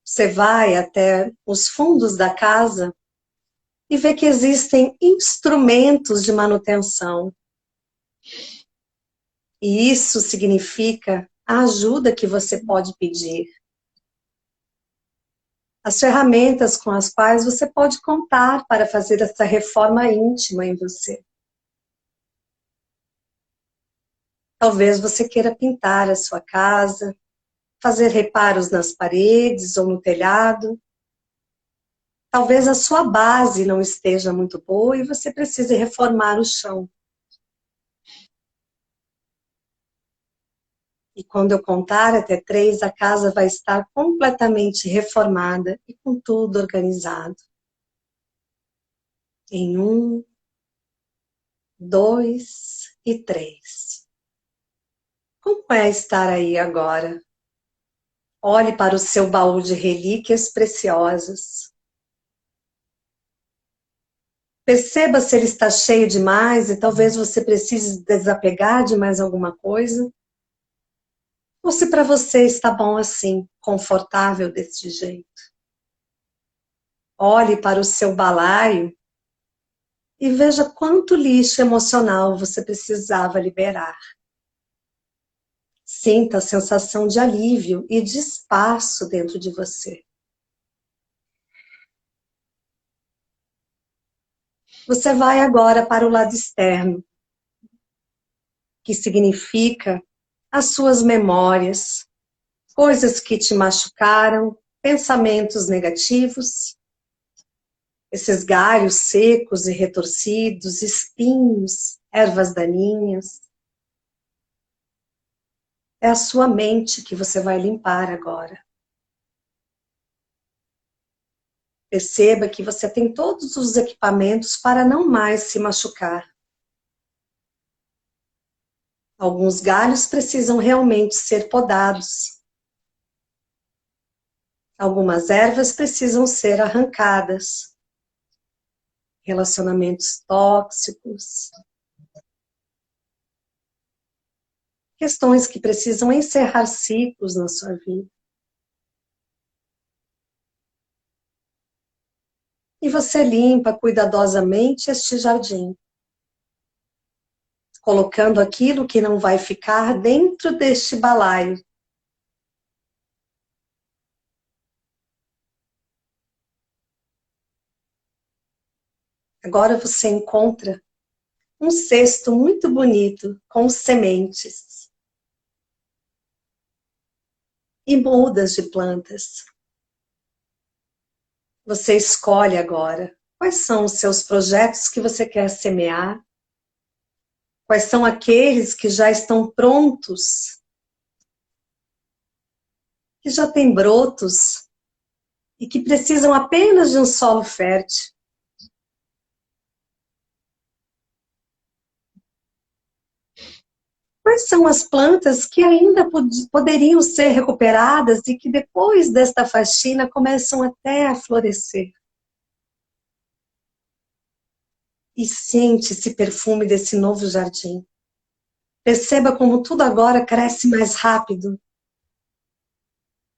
Você vai até os fundos da casa e vê que existem instrumentos de manutenção. E isso significa a ajuda que você pode pedir. As ferramentas com as quais você pode contar para fazer essa reforma íntima em você. Talvez você queira pintar a sua casa, fazer reparos nas paredes ou no telhado. Talvez a sua base não esteja muito boa e você precise reformar o chão. E quando eu contar até 3, a casa vai estar completamente reformada e com tudo organizado. Em 1, 2 e 3. Como é estar aí agora? Olhe para o seu baú de relíquias preciosas. Perceba se ele está cheio demais e talvez você precise desapegar de mais alguma coisa. Ou se para você está bom assim, confortável desse jeito. Olhe para o seu balaio e veja quanto lixo emocional você precisava liberar. Sinta a sensação de alívio e de espaço dentro de você. Você vai agora para o lado externo, que significa as suas memórias, coisas que te machucaram, pensamentos negativos, esses galhos secos e retorcidos, espinhos, ervas daninhas. É a sua mente que você vai limpar agora. Perceba que você tem todos os equipamentos para não mais se machucar. Alguns galhos precisam realmente ser podados. Algumas ervas precisam ser arrancadas. Relacionamentos tóxicos. Questões que precisam encerrar ciclos na sua vida. E você limpa cuidadosamente este jardim, colocando aquilo que não vai ficar dentro deste balaio. Agora você encontra um cesto muito bonito com sementes e mudas de plantas. Você escolhe agora quais são os seus projetos que você quer semear, quais são aqueles que já estão prontos, que já têm brotos e que precisam apenas de um solo fértil. quais são as plantas que ainda poderiam ser recuperadas e que depois desta faxina começam até a florescer. E sente esse perfume desse novo jardim. Perceba como tudo agora cresce mais rápido.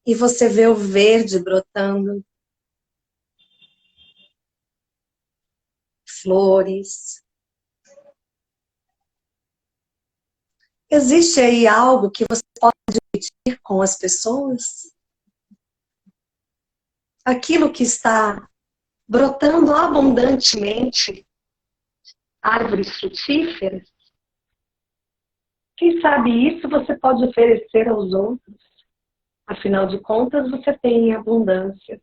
E você vê o verde brotando. Flores. Existe aí algo que você pode dividir com as pessoas? Aquilo que está brotando abundantemente, árvores frutíferas. Quem sabe isso você pode oferecer aos outros. Afinal de contas, você tem abundância.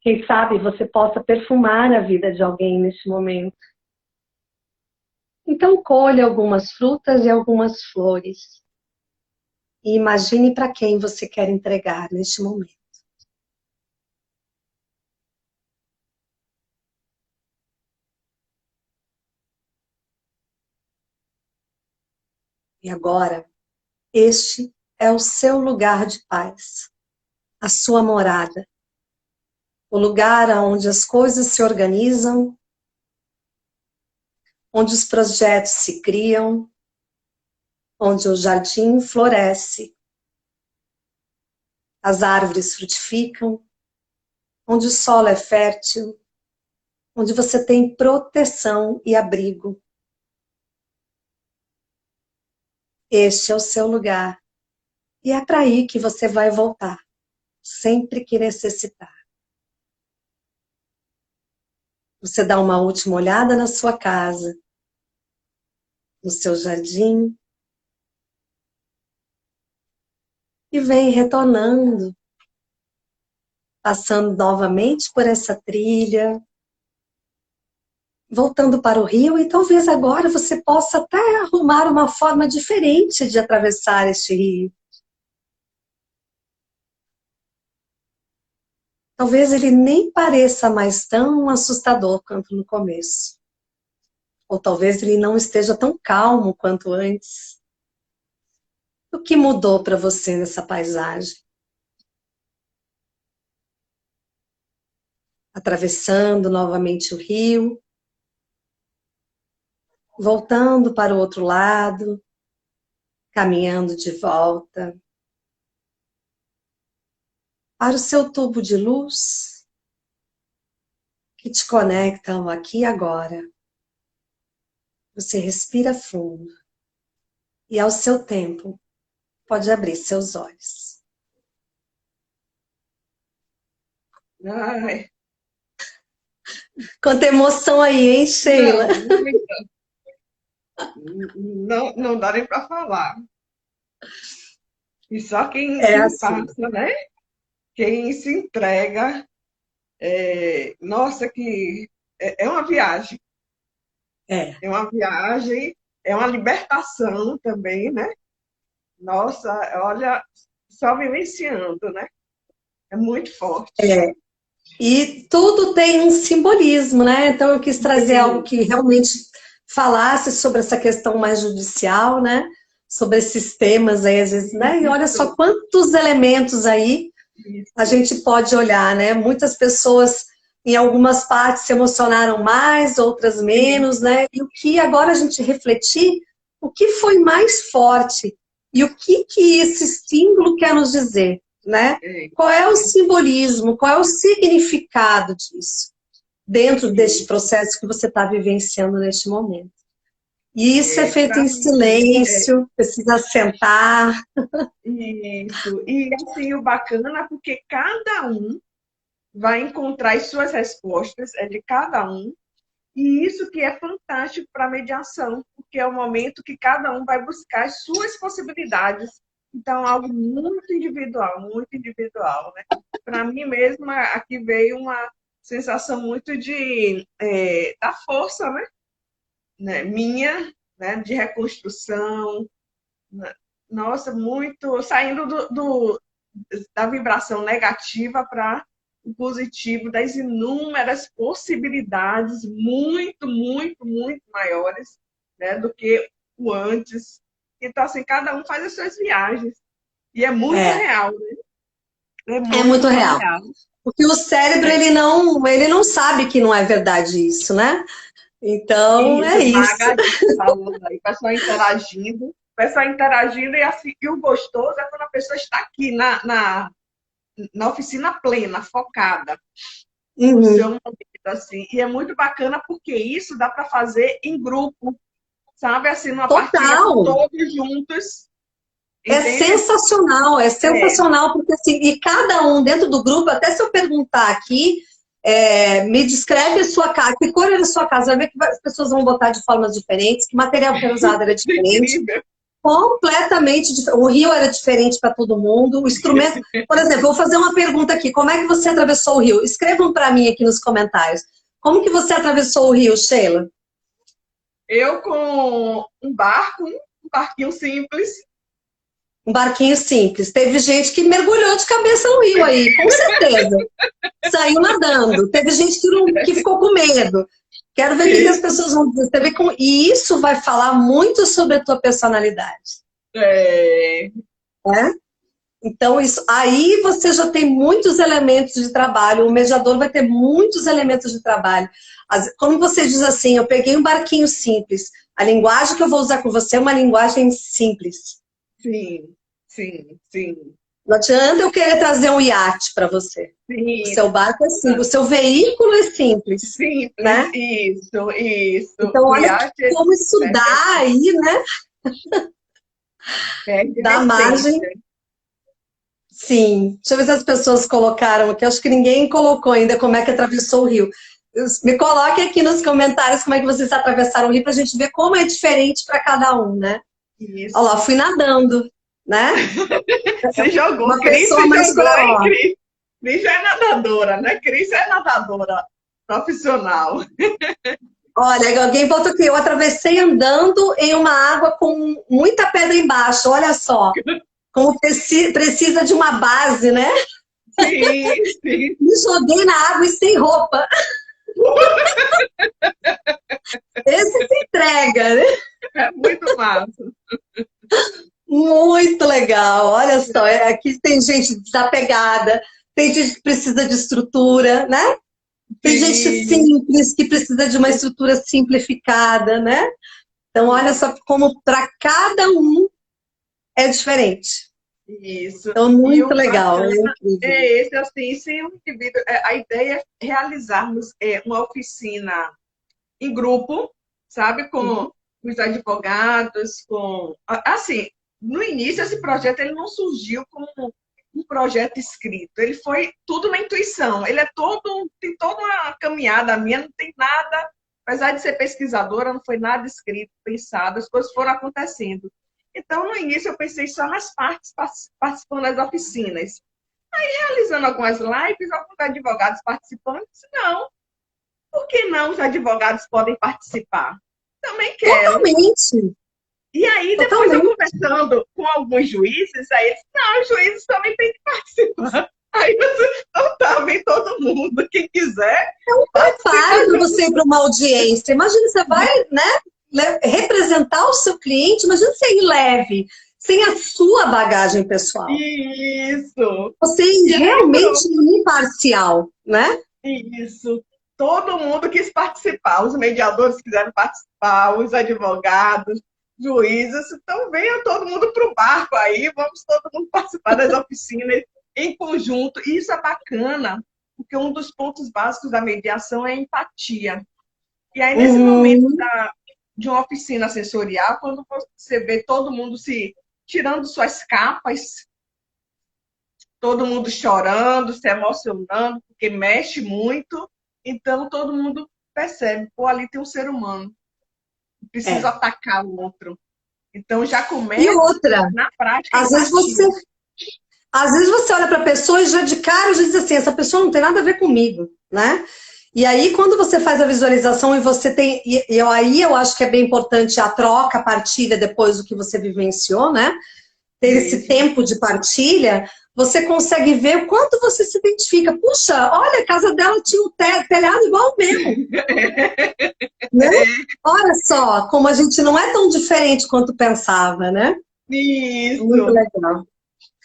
Quem sabe você possa perfumar a vida de alguém neste momento. Então, colha algumas frutas e algumas flores. E imagine para quem você quer entregar neste momento. E agora, este é o seu lugar de paz, a sua morada. O lugar onde as coisas se organizam, onde os projetos se criam, onde o jardim floresce, as árvores frutificam, onde o solo é fértil, onde você tem proteção e abrigo. Este é o seu lugar. E é para aí que você vai voltar, sempre que necessitar. Você dá uma última olhada na sua casa, no seu jardim, e vem retornando, passando novamente por essa trilha, voltando para o rio, e talvez agora você possa até arrumar uma forma diferente de atravessar este rio. Talvez ele nem pareça mais tão assustador quanto no começo. Ou talvez ele não esteja tão calmo quanto antes. O que mudou para você nessa paisagem? Atravessando novamente o rio, voltando para o outro lado, caminhando de volta para o seu tubo de luz que te conecta ao aqui e agora. Você respira fundo e, ao seu tempo, pode abrir seus olhos. Ai, Quanta emoção aí, hein, Sheila? não, não dá nem para falar. E só É quem assim. passa, né? Quem se entrega, nossa, que é uma viagem. É. É uma viagem, é uma libertação também, né? Nossa, olha, só vivenciando, né? É muito forte. É. E tudo tem um simbolismo, né? Então eu quis trazer algo Sim, que realmente falasse sobre essa questão mais judicial, né? Sobre esses temas aí, às vezes, né? E olha só isso, quantos elementos aí a isso. gente pode olhar, né? Muitas pessoas em algumas partes se emocionaram mais, outras menos, né? E o que agora a gente refletir, o que foi mais forte e o que esse símbolo quer nos dizer, né? É, Qual é o simbolismo, qual é o significado disso dentro deste processo que você está vivenciando neste momento? E isso é feito para em mim, silêncio, precisa sentar. isso. E assim, o bacana é porque cada um vai encontrar as suas respostas, é de cada um. E isso que é fantástico para a mediação, porque é o momento que cada um vai buscar as suas possibilidades. Então, algo muito individual, né? Para mim mesma, aqui veio uma sensação muito da força, né? Minha, né? De reconstrução. Né? Nossa, muito saindo da vibração negativa para o positivo das inúmeras possibilidades muito, muito, muito maiores, né, do que o antes. Então, assim, cada um faz as suas viagens. E é muito real, né? É É muito muito real. real. Porque o cérebro, ele não sabe que não é verdade isso, né? Então, é Isso, isso. Magali falando aí, o pessoal interagindo e, assim, e o gostoso é quando a pessoa está aqui na oficina plena, focada no seu Uhum. momento, assim. E é muito bacana porque isso dá para fazer em grupo, sabe? Assim, numa partilha com Total. todos juntos, entende? É É, sensacional, porque assim, e cada um dentro do grupo, até se eu perguntar aqui, me descreve a sua casa, que cor era a sua casa, vai ver que as pessoas vão botar de formas diferentes, que material que era usado era diferente, incrível. completamente diferente. O rio era diferente para todo mundo, o instrumento. Por exemplo, vou fazer uma pergunta aqui: como é que você atravessou o rio? Escrevam para mim aqui nos comentários. Como que você atravessou o rio, Sheila? Eu com um barco, um barquinho simples. Um barquinho simples. Teve gente que mergulhou de cabeça no rio aí, com certeza. Saiu nadando. Teve gente que ficou com medo. Quero ver o que as Isso. pessoas vão dizer. E isso vai falar muito sobre a tua personalidade. É, Né? Então, isso, aí você já tem muitos elementos de trabalho. O mediador vai ter muitos elementos de trabalho. Como você diz assim, eu peguei um barquinho simples. A linguagem que eu vou usar com você é uma linguagem simples. sim, sim, sim, Não adianta eu querer trazer um iate para você. O sim. seu barco é simples, o seu veículo é simples, Simples, né? isso, isso. Então, O olha iate, como isso né, dá aí, né? perde a Dá margem. essência. Sim. Deixa eu ver se as pessoas colocaram aqui. Acho que ninguém colocou ainda como é que atravessou o rio. Me coloque aqui nos comentários como é que vocês atravessaram o rio para a gente ver como é diferente para cada um, né? Olha lá, Isso. fui nadando, né? Se jogou, Uma Cris pessoa se mais jogou, hein, corajosa. Cris? Cris já é nadadora, né? Cris é nadadora profissional. Olha, alguém botou aqui, eu atravessei andando em uma água com muita pedra embaixo, olha só. Como precisa de uma base, né? Sim, sim. Me joguei na água e sem roupa. Esse se entrega, né? É muito massa. Muito legal. Olha só, aqui tem gente desapegada, tem gente que precisa de estrutura, né? Tem gente Sim, simples que precisa de uma estrutura simplificada, né? Então, olha só como para cada um é diferente. isso. Então, E muito o legal, é bacana incrível. é esse, assim, sem o indivíduo. A ideia é realizarmos uma oficina em grupo, sabe, com os advogados, com assim, no início esse projeto ele não surgiu como um projeto escrito, ele foi tudo na intuição, ele é todo tem toda uma caminhada minha, não tem nada, apesar de ser pesquisadora, não foi nada escrito, pensado, as coisas foram acontecendo. Então, no início eu pensei só nas partes participando das oficinas. Realizando algumas lives, alguns advogados participando, disse, não, por que não os advogados podem participar? Também quero. Totalmente, E aí, depois eu totalmente. conversando com alguns juízes, aí eles, não, os juízes também têm que participar. Aí você, então tá, vem todo mundo, quem quiser, participa Preparo para você ir junto. para uma audiência. Imagina, você vai, né, representar o seu cliente, imagina você ir leve, sem a sua bagagem pessoal. Isso. Você E ir aí, realmente pronto. imparcial, né? Isso. Todo mundo quis participar. Os mediadores quiseram participar, os advogados, juízes. Então, venha todo mundo para o barco aí, vamos todo mundo participar das oficinas em conjunto. E isso é bacana, porque um dos pontos básicos da mediação é a empatia. E aí, nesse momento Uhum. de uma oficina sensorial, quando você vê todo mundo se tirando suas capas, todo mundo chorando, se emocionando, porque mexe muito. Então, todo mundo percebe, pô, ali tem um ser humano, não precisa É. atacar o outro. Então, já E começa outra, na prática a às vezes você, empatia. às vezes você olha para a pessoa e já de cara já diz assim, essa pessoa não tem nada a ver comigo, né? E aí, quando você faz a visualização e você tem. Aí eu acho que é bem importante a troca, a partilha depois do que você vivenciou, né? Ter esse Isso. tempo de partilha, você consegue ver o quanto você se identifica. Puxa, olha, a casa dela tinha um telhado igual o meu, né? Olha só, como a gente não é tão diferente quanto pensava, né? Muito Isso. legal.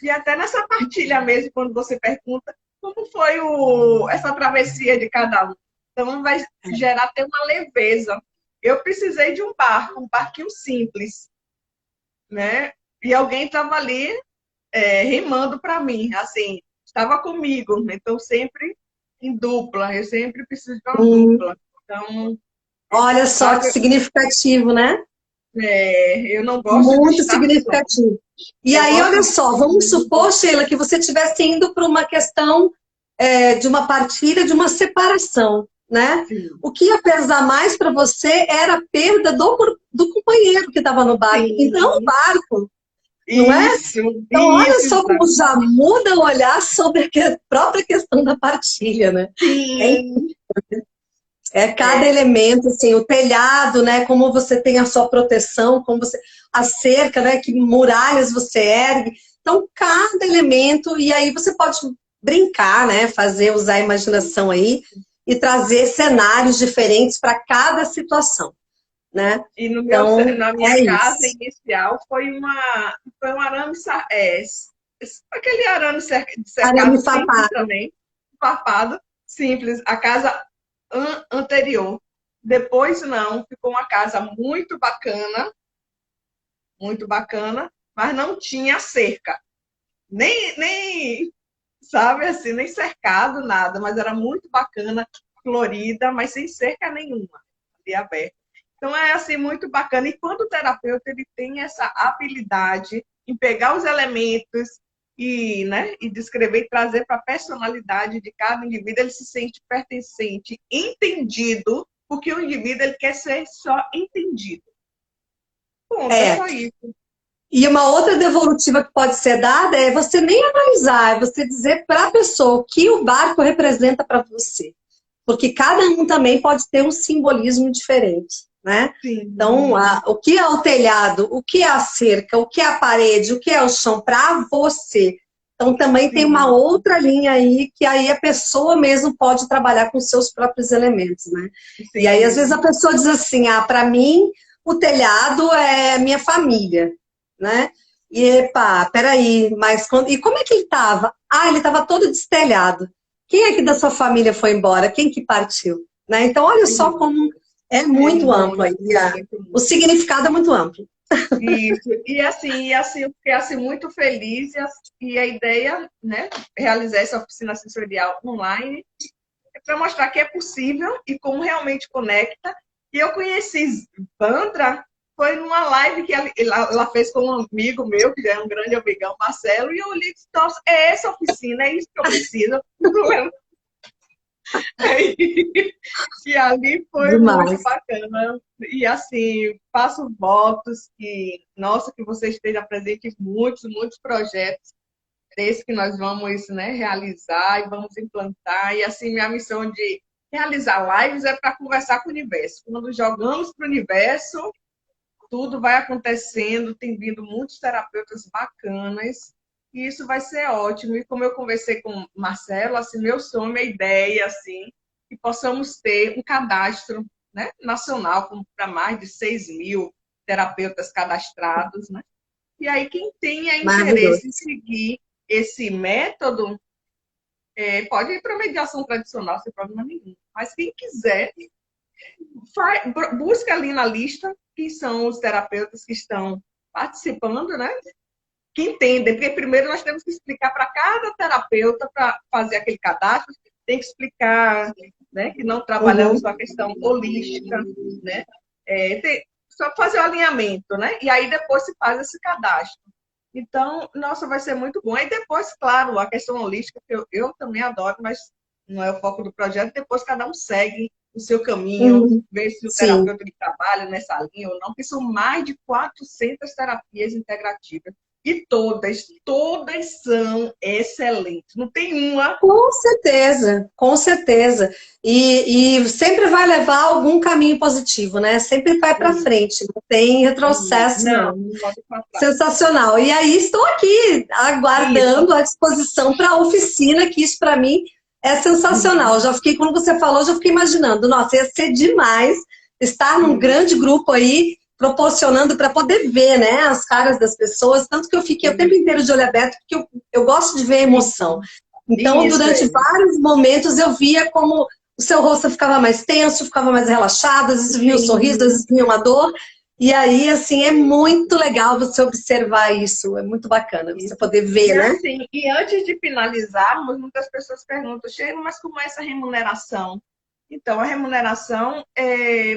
E até nessa partilha mesmo, quando você pergunta como foi essa travessia de cada um. Então, vai gerar até uma leveza. Eu precisei de um barquinho simples, né? E alguém estava ali rimando para mim, assim, estava comigo. Então, sempre em dupla. Eu sempre preciso de uma Hum, dupla. Então, olha só que sabe, significativo, né? eu não gosto de Muito estar só. significativo. E Eu aí, gosto olha só, vamos supor, Sheila, que você estivesse indo para uma questão de uma partilha, de uma separação, né? sim, O que ia pesar mais para você era a perda do companheiro que estava no barco, e não o sim. barco, não é? Isso, Então, olha só como exato. já muda o olhar sobre a própria questão da partilha, né? É Sim, cada é, elemento, assim, o telhado, né? Como você tem a sua proteção, como você, a cerca, né? Que muralhas você ergue. Então, cada elemento, e aí você pode brincar, né? Usar a imaginação aí e trazer cenários diferentes para cada situação, né? e Então, na é minha casa isso. inicial foi um arame, aquele arame Arame cercado simples farpado. também, farpado, simples, a casa anterior. Depois não, ficou uma casa muito bacana, mas não tinha cerca, nem sabe assim, nem cercado, nada, mas era muito bacana, florida, mas sem cerca nenhuma, ali aberta. Então é assim muito bacana. E quando o terapeuta ele tem essa habilidade em pegar os elementos e descrever e trazer para a personalidade de cada indivíduo, ele se sente pertencente, entendido, porque o indivíduo ele quer ser só entendido. Ponto, é É. só isso. E uma outra devolutiva que pode ser dada é você nem analisar, é você dizer para a pessoa o que o barco representa para você. Porque cada um também pode ter um simbolismo diferente, né? Então, Sim, o que é o telhado, o que é a cerca, o que é a parede, o que é o chão para você. Então, também tem uma sim, outra linha aí que aí a pessoa mesmo pode trabalhar com seus próprios elementos, né? E aí, às vezes, a sim. pessoa diz assim, para mim, o telhado é minha família, né? E, epa, peraí, mas e como é que ele estava? Ah, ele estava todo destelhado. Quem é que da sua família foi embora? Quem que partiu? Né? Então, olha só como é É muito amplo muito, aí. muito, O muito. significado é muito amplo. Isso. E assim, eu fiquei assim, muito feliz e a ideia, né, realizar essa oficina sensorial online é para mostrar que é possível e como realmente conecta. E eu conheci Vandra foi numa live que ela fez com um amigo meu, que já é um grande amigão, Marcelo, e eu olhei e disse, nossa, é essa oficina, é isso que eu preciso. E ali foi muito Demais. bacana. E assim, faço votos que, nossa, que você esteja presente em muitos, muitos projetos desses que nós vamos, né, realizar e vamos implantar. E assim, minha missão de realizar lives é para conversar com o universo. Quando jogamos para o universo, tudo vai acontecendo, tem vindo muitos terapeutas bacanas, e isso vai ser ótimo. E como eu conversei com o Marcelo, assim, meu sonho, minha ideia, assim, que possamos ter um cadastro, né, nacional para mais de 6.000 terapeutas cadastrados, né? E aí, quem tenha interesse em Maravilhoso. seguir esse método, pode ir para a mediação tradicional, sem problema nenhum. Mas quem quiser, busca ali na lista quem são os terapeutas que estão participando, né? Que entendem, porque primeiro nós temos que explicar para cada terapeuta para fazer aquele cadastro, tem que explicar, né, que não trabalhamos com Uhum. a questão holística, né? Só fazer o alinhamento, né? E aí depois se faz esse cadastro. Então, nossa, vai ser muito bom. Aí depois, claro, a questão holística, que eu também adoro, mas não é o foco do projeto. Depois cada um segue o seu caminho, Uhum. ver se o Sim. terapeuta ele trabalha nessa linha ou não, porque são mais de 400 terapias integrativas. E todas são excelentes. Não tem uma. Com certeza, com certeza. E sempre vai levar algum caminho positivo, né? Sempre vai para frente, não tem retrocesso, Não, não. não pode passar. Sensacional. E aí estou aqui, aguardando à disposição para a oficina, que isso para mim é sensacional. Já fiquei, quando você falou, já fiquei imaginando, nossa, ia ser demais estar num grande grupo aí, proporcionando para poder ver, né, as caras das pessoas, tanto que eu fiquei o tempo inteiro de olho aberto, porque eu gosto de ver a emoção. Então, durante vários momentos, eu via como o seu rosto ficava mais tenso, ficava mais relaxado, às vezes vinha um sorriso, às vezes vinha uma dor. E aí, assim, é muito legal você observar isso, é muito bacana você poder ver, né? Assim, e antes de finalizarmos, muitas pessoas perguntam, Sheila, mas como é essa remuneração? Então, a remuneração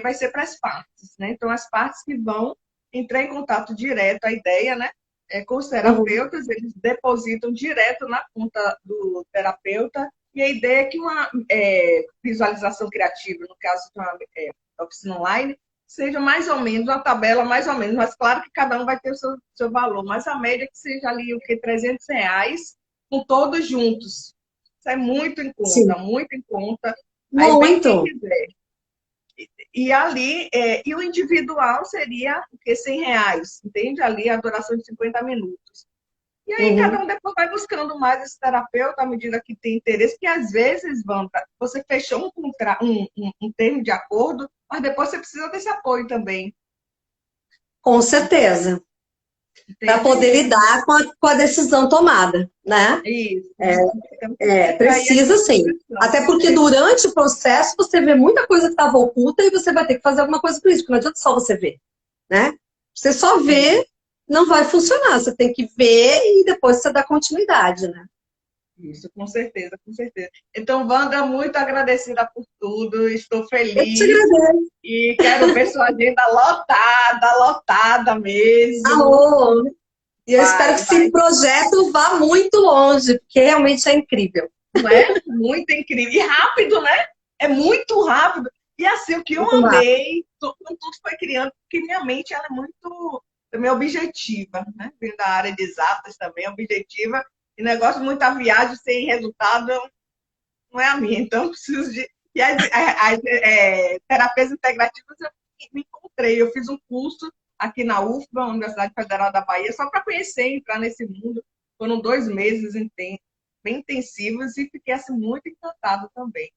vai ser para as partes, né? Então, as partes que vão entrar em contato direto, a ideia, né? Com os terapeutas, eles depositam direto na conta do terapeuta, e a ideia é que uma visualização criativa, no caso de uma oficina online, seja mais ou menos, uma tabela mais ou menos, mas claro que cada um vai ter o seu valor, mas a média que seja ali o que R$ 300, com todos juntos. Isso é muito em conta, Sim. muito em conta. Aí vem quem quiser. E ali, e o individual seria o que? R$ 100, entende? Ali a duração de 50 minutos. E aí cada um depois vai buscando mais esse terapeuta à medida que tem interesse, que às vezes, Wanda, você fechou um termo de acordo, mas depois você precisa desse apoio também. Com certeza. Para poder lidar com a decisão tomada, né? Isso. Precisa sim. Até porque durante o processo você vê muita coisa que estava oculta e você vai ter que fazer alguma coisa com isso, porque não adianta só você ver, né? Você só vê, não vai funcionar. Você tem que ver e depois você dá continuidade, né? Isso, com certeza, com certeza. Então, Wanda, muito agradecida por tudo, estou feliz. Eu te agradeço. E quero ver sua agenda lotada mesmo. Alô! E eu espero que esse projeto vá muito longe, porque realmente é incrível. Não é? Muito incrível. E rápido, né? É muito rápido. E assim, o que eu amei, tudo foi criando, porque minha mente ela é muito também objetiva, né? Vem da área de exatas também, objetiva. E negócio muito a viagem sem resultado não é a minha. Então, eu preciso de. E as terapias integrativas eu me encontrei. Eu fiz um curso aqui na UFBA, Universidade Federal da Bahia, só para conhecer, entrar nesse mundo. Foram 2 meses bem intensivos e fiquei assim, muito encantado também.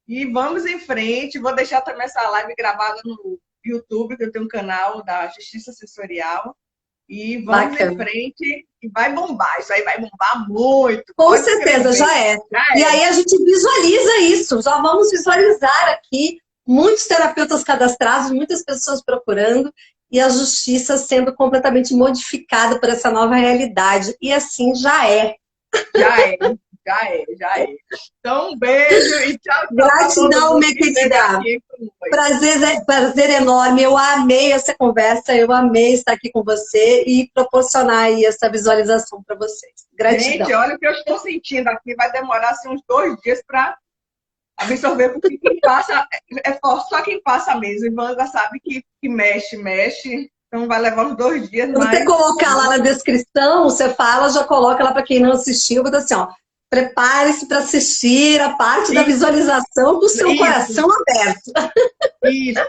E vamos em frente. Vou deixar também essa live gravada no YouTube, que eu tenho um canal da Justiça Sensorial. E vamos em frente e vai bombar. Isso aí vai bombar muito. Com certeza, já é. E aí a gente visualiza isso. Já vamos visualizar aqui muitos terapeutas cadastrados, muitas pessoas procurando e a justiça sendo completamente modificada por essa nova realidade. E assim já é. Já é. Então, um beijo e tchau. Gratidão, minha querida. Prazer enorme. Eu amei essa conversa, eu amei estar aqui com você e proporcionar aí essa visualização para vocês. Gratidão. Gente, olha o que eu estou sentindo aqui. Vai demorar assim, uns 2 dias para absorver, porque quem passa é só quem passa mesmo. E Wanda sabe que mexe. Então vai levar uns 2 dias. Se você colocar lá na descrição, você fala, já coloca lá para quem não assistiu, vou dar assim, ó. Prepare-se para assistir a parte da visualização com o seu coração aberto. Isso.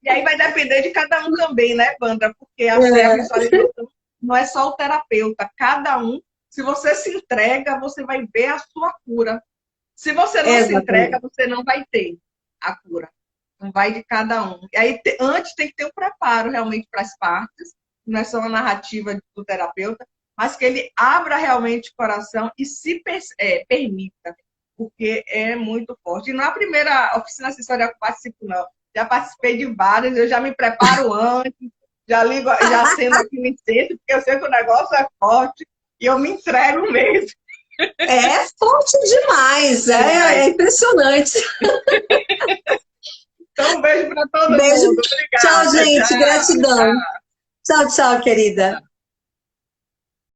E aí vai depender de cada um também, né, Wanda? Porque a visualização não é só o terapeuta. Cada um, se você se entrega, você vai ver a sua cura. Se você não se entrega, você não vai ter a cura. Não vai de cada um. E aí, antes tem que ter um preparo realmente para as partes. Não é só uma narrativa do terapeuta, mas que ele abra realmente o coração e se permita, porque é muito forte. E não é a primeira oficina sensorial que eu participo, não. Já participei de várias, eu já me preparo antes, já acendo aqui no incêndio, porque eu sei que o negócio é forte e eu me entrego mesmo. É forte demais, é impressionante. Então, um beijo para todo mundo. Obrigada. Tchau, gente. Gratidão. Tchau, querida.